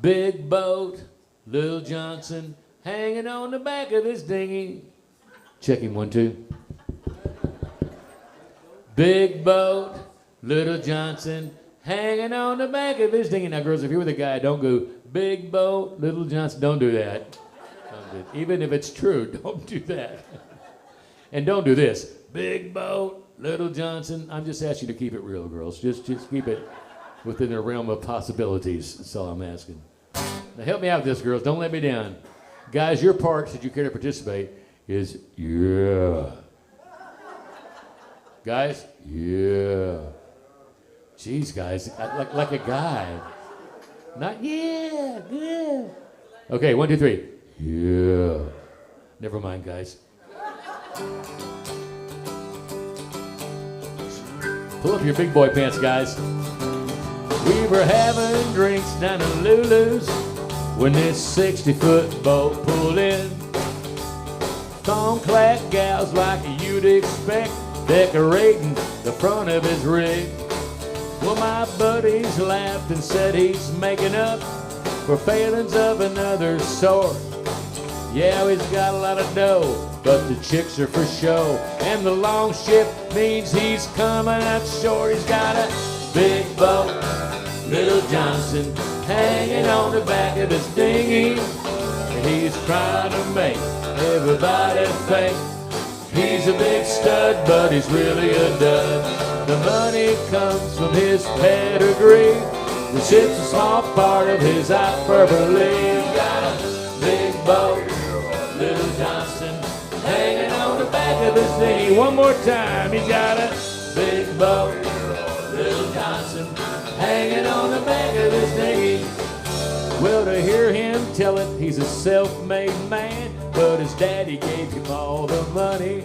Big boat, Little Johnson, hanging on the back of his dinghy. Check him, 1, 2. Big boat, Little Johnson, hanging on the back of his dinghy. Now, girls, if you're with a guy, don't go, big boat, Little Johnson. Don't do that. Don't do it. Even if it's true, don't do that. And don't do this. Big boat, Little Johnson. I'm just asking you to keep it real, girls. Just keep it within the realm of possibilities. That's all I'm asking. Now, help me out with this, girls. Don't let me down. Guys, your part, should you care to participate, is yeah. Guys, yeah. Jeez, guys, like a guy. Not yeah, yeah. Okay, 1, 2, 3. Yeah. Never mind, guys. Pull up your big boy pants, guys. We were having drinks down at Lulu's when this 60-foot boat pulled in. Thong-clad gals like you'd expect, decorating the front of his rig. Well, my buddies laughed and said he's making up for failings of another sort. Yeah, he's got a lot of dough, but the chicks are for show, and the long ship means he's coming up short. He's got a big boat, Little Johnson, hanging on the back of his dinghy, and he's trying to make everybody think he's a big stud, but he's really a dud. The money comes from his pedigree, which is a small part of his hyperbole. He's got a big boat, Little Johnson, hanging on the back of his dinghy. One more time, he's got a big boat, Little Johnson, hanging on the back of his dinghy. Well, to hear him tell it, he's a self-made man, but his daddy gave him all the money.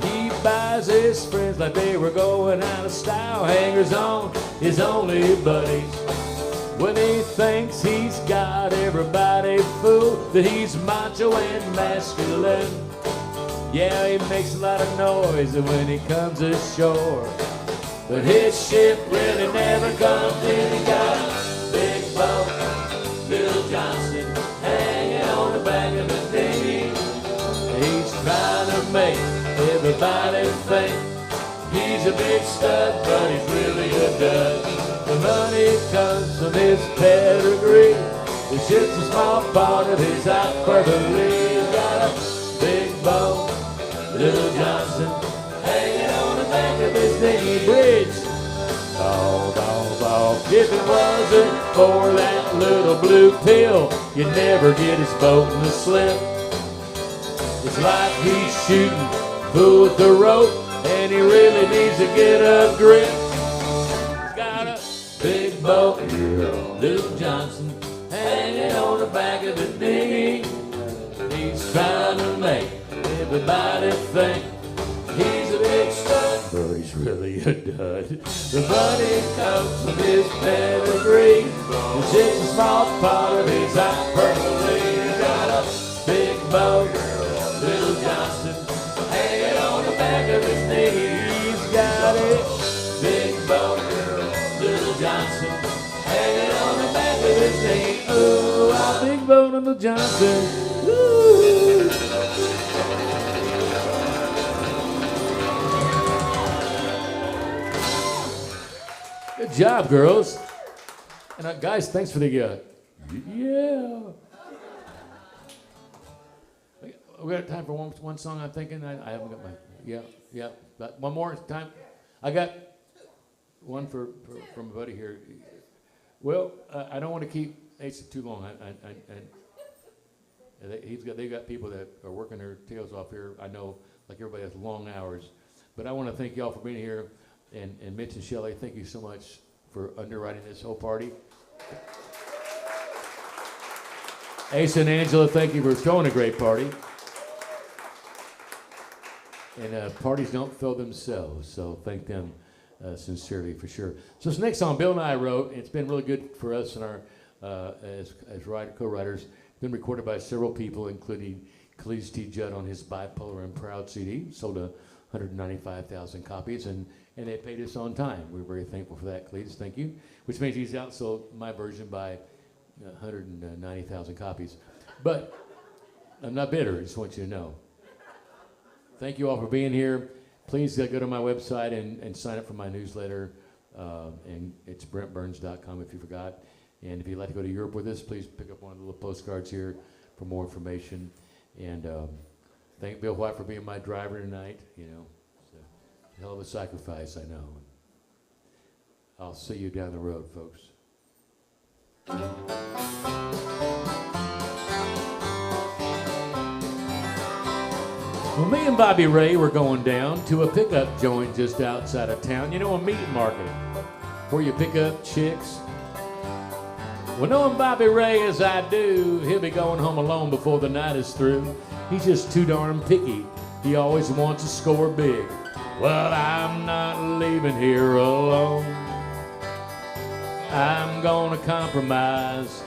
He buys his friends like they were going out of style, hangers on, his only buddies. When he thinks he's got everybody fooled, that he's macho and masculine. Yeah, he makes a lot of noise when he comes ashore, but his ship really never comes in. He got a big boat, Little Johnson, hanging on the back of his dinghy. He's trying to make everybody think he's a big stud, but he's really a dud. The money comes from his pedigree, the ship's a small part of his hyperbole. He's got a big boat, Little Johnson, hanging on the back of his dinghy. Bridge. Dog, dog, dog. If it wasn't for that little blue pill, you'd never get his boat in the slip. It's like he's shooting pool with the rope, and he really needs to get a grip. He's got a big boat, Little Johnson, hanging on the back of the dinghy. He's trying to make everybody think he's a big stud, but he's really a dud. The money comes from his pedigree, it's just a small part of his hyperbole. He's got a big boat, Little Johnson, hanging on the back of his dinghy. He's got a big boat, Little Johnson, hanging on the back of his dinghy. Ooh, a big boat, Little Johnson. Ooh. Good job, girls. And guys, thanks for the yeah. We got time for one song. I'm thinking. I haven't got my yeah. But one more time. I got one from a buddy here. Well, I don't want to keep Ace too long. They've got people that are working their tails off here. I know, like everybody has long hours, but I want to thank y'all for being here. And Mitch and Shelley, thank you so much for underwriting this whole party. Ace and Angela, thank you for throwing a great party. And parties don't fill themselves, so thank them sincerely for sure. So this next song, Bill and I wrote. It's been really good for us and our as co-writers. It's been recorded by several people, including Cleese T. Judd on his Bipolar and Proud CD. Sold 195,000 copies, and they paid us on time. We're very thankful for that, Cleese. Thank you. Which means he's outsold my version by 190,000 copies. But I'm not bitter, I just want you to know. Thank you all for being here. Please go to my website and sign up for my newsletter. And it's brentburns.com if you forgot. And if you'd like to go to Europe with us, please pick up one of the little postcards here for more information. And thank Bill White for being my driver tonight. You know, it's a hell of a sacrifice, I know. I'll see you down the road, folks. Well, me and Bobby Ray were going down to a pickup joint just outside of town. You know, a meat market where you pick up chicks. Well, knowing Bobby Ray as I do, he'll be going home alone before the night is through. He's just too darn picky. He always wants to score big. Well, I'm not leaving here alone. I'm gonna compromise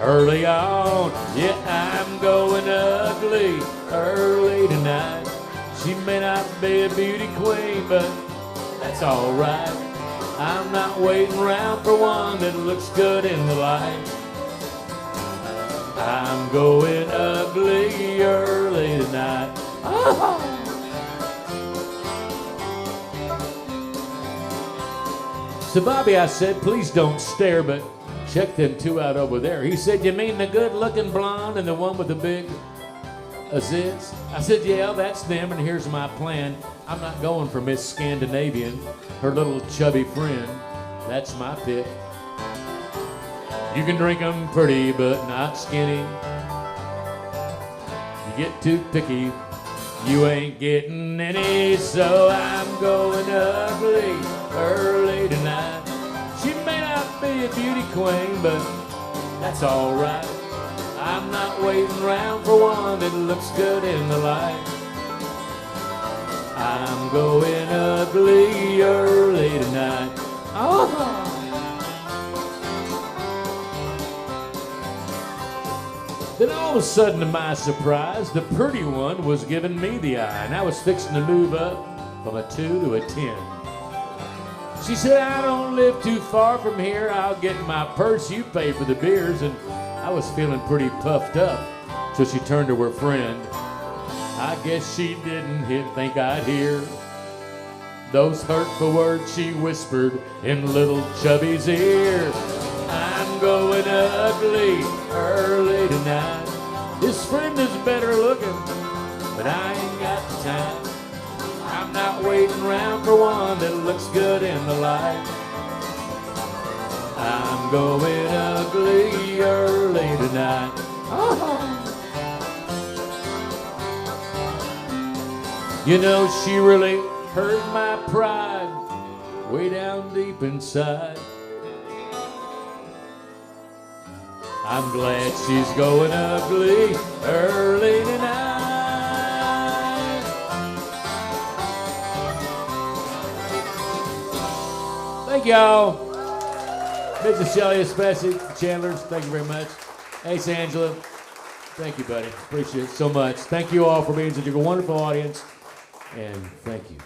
early on. Yeah, I'm going ugly early tonight. She may not be a beauty queen, but that's alright. I'm not waiting around for one that looks good in the light. I'm going ugly early tonight. Oh. So Bobby, I said, please don't stare, but check them two out over there. He said, you mean the good-looking blonde and the one with the big zits? I said, yeah, that's them, and here's my plan. I'm not going for Miss Scandinavian, her little chubby friend. That's my pick. You can drink 'em pretty, but not skinny. You get too picky, you ain't getting any. So I'm going ugly early tonight. She may not be a beauty queen, but that's alright. I'm not waiting around for one that looks good in the light. I'm going ugly early tonight. Oh. Then all of a sudden, to my surprise, the pretty one was giving me the eye, and I was fixing to move up from a 2 to a 10. She said, I don't live too far from here. I'll get in my purse, you pay for the beers. And I was feeling pretty puffed up till she turned to her friend. I guess she didn't think I'd hear those hurtful words she whispered in little Chubby's ear. I'm going ugly early tonight. His friend is better looking, but I ain't got the time. I'm not waiting around for one that looks good in the light. I'm going ugly early tonight. Oh. You know, she really hurt my pride way down deep inside. I'm glad she's going ugly early tonight. Thank y'all. Mrs. Shelley, especially Chandler's, thank you very much. Ace Angela, thank you, buddy. Appreciate it so much. Thank you all for being such a wonderful audience, and thank you.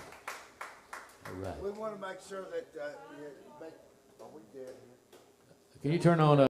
All right. We want to make sure that, are we dead here? Can you turn on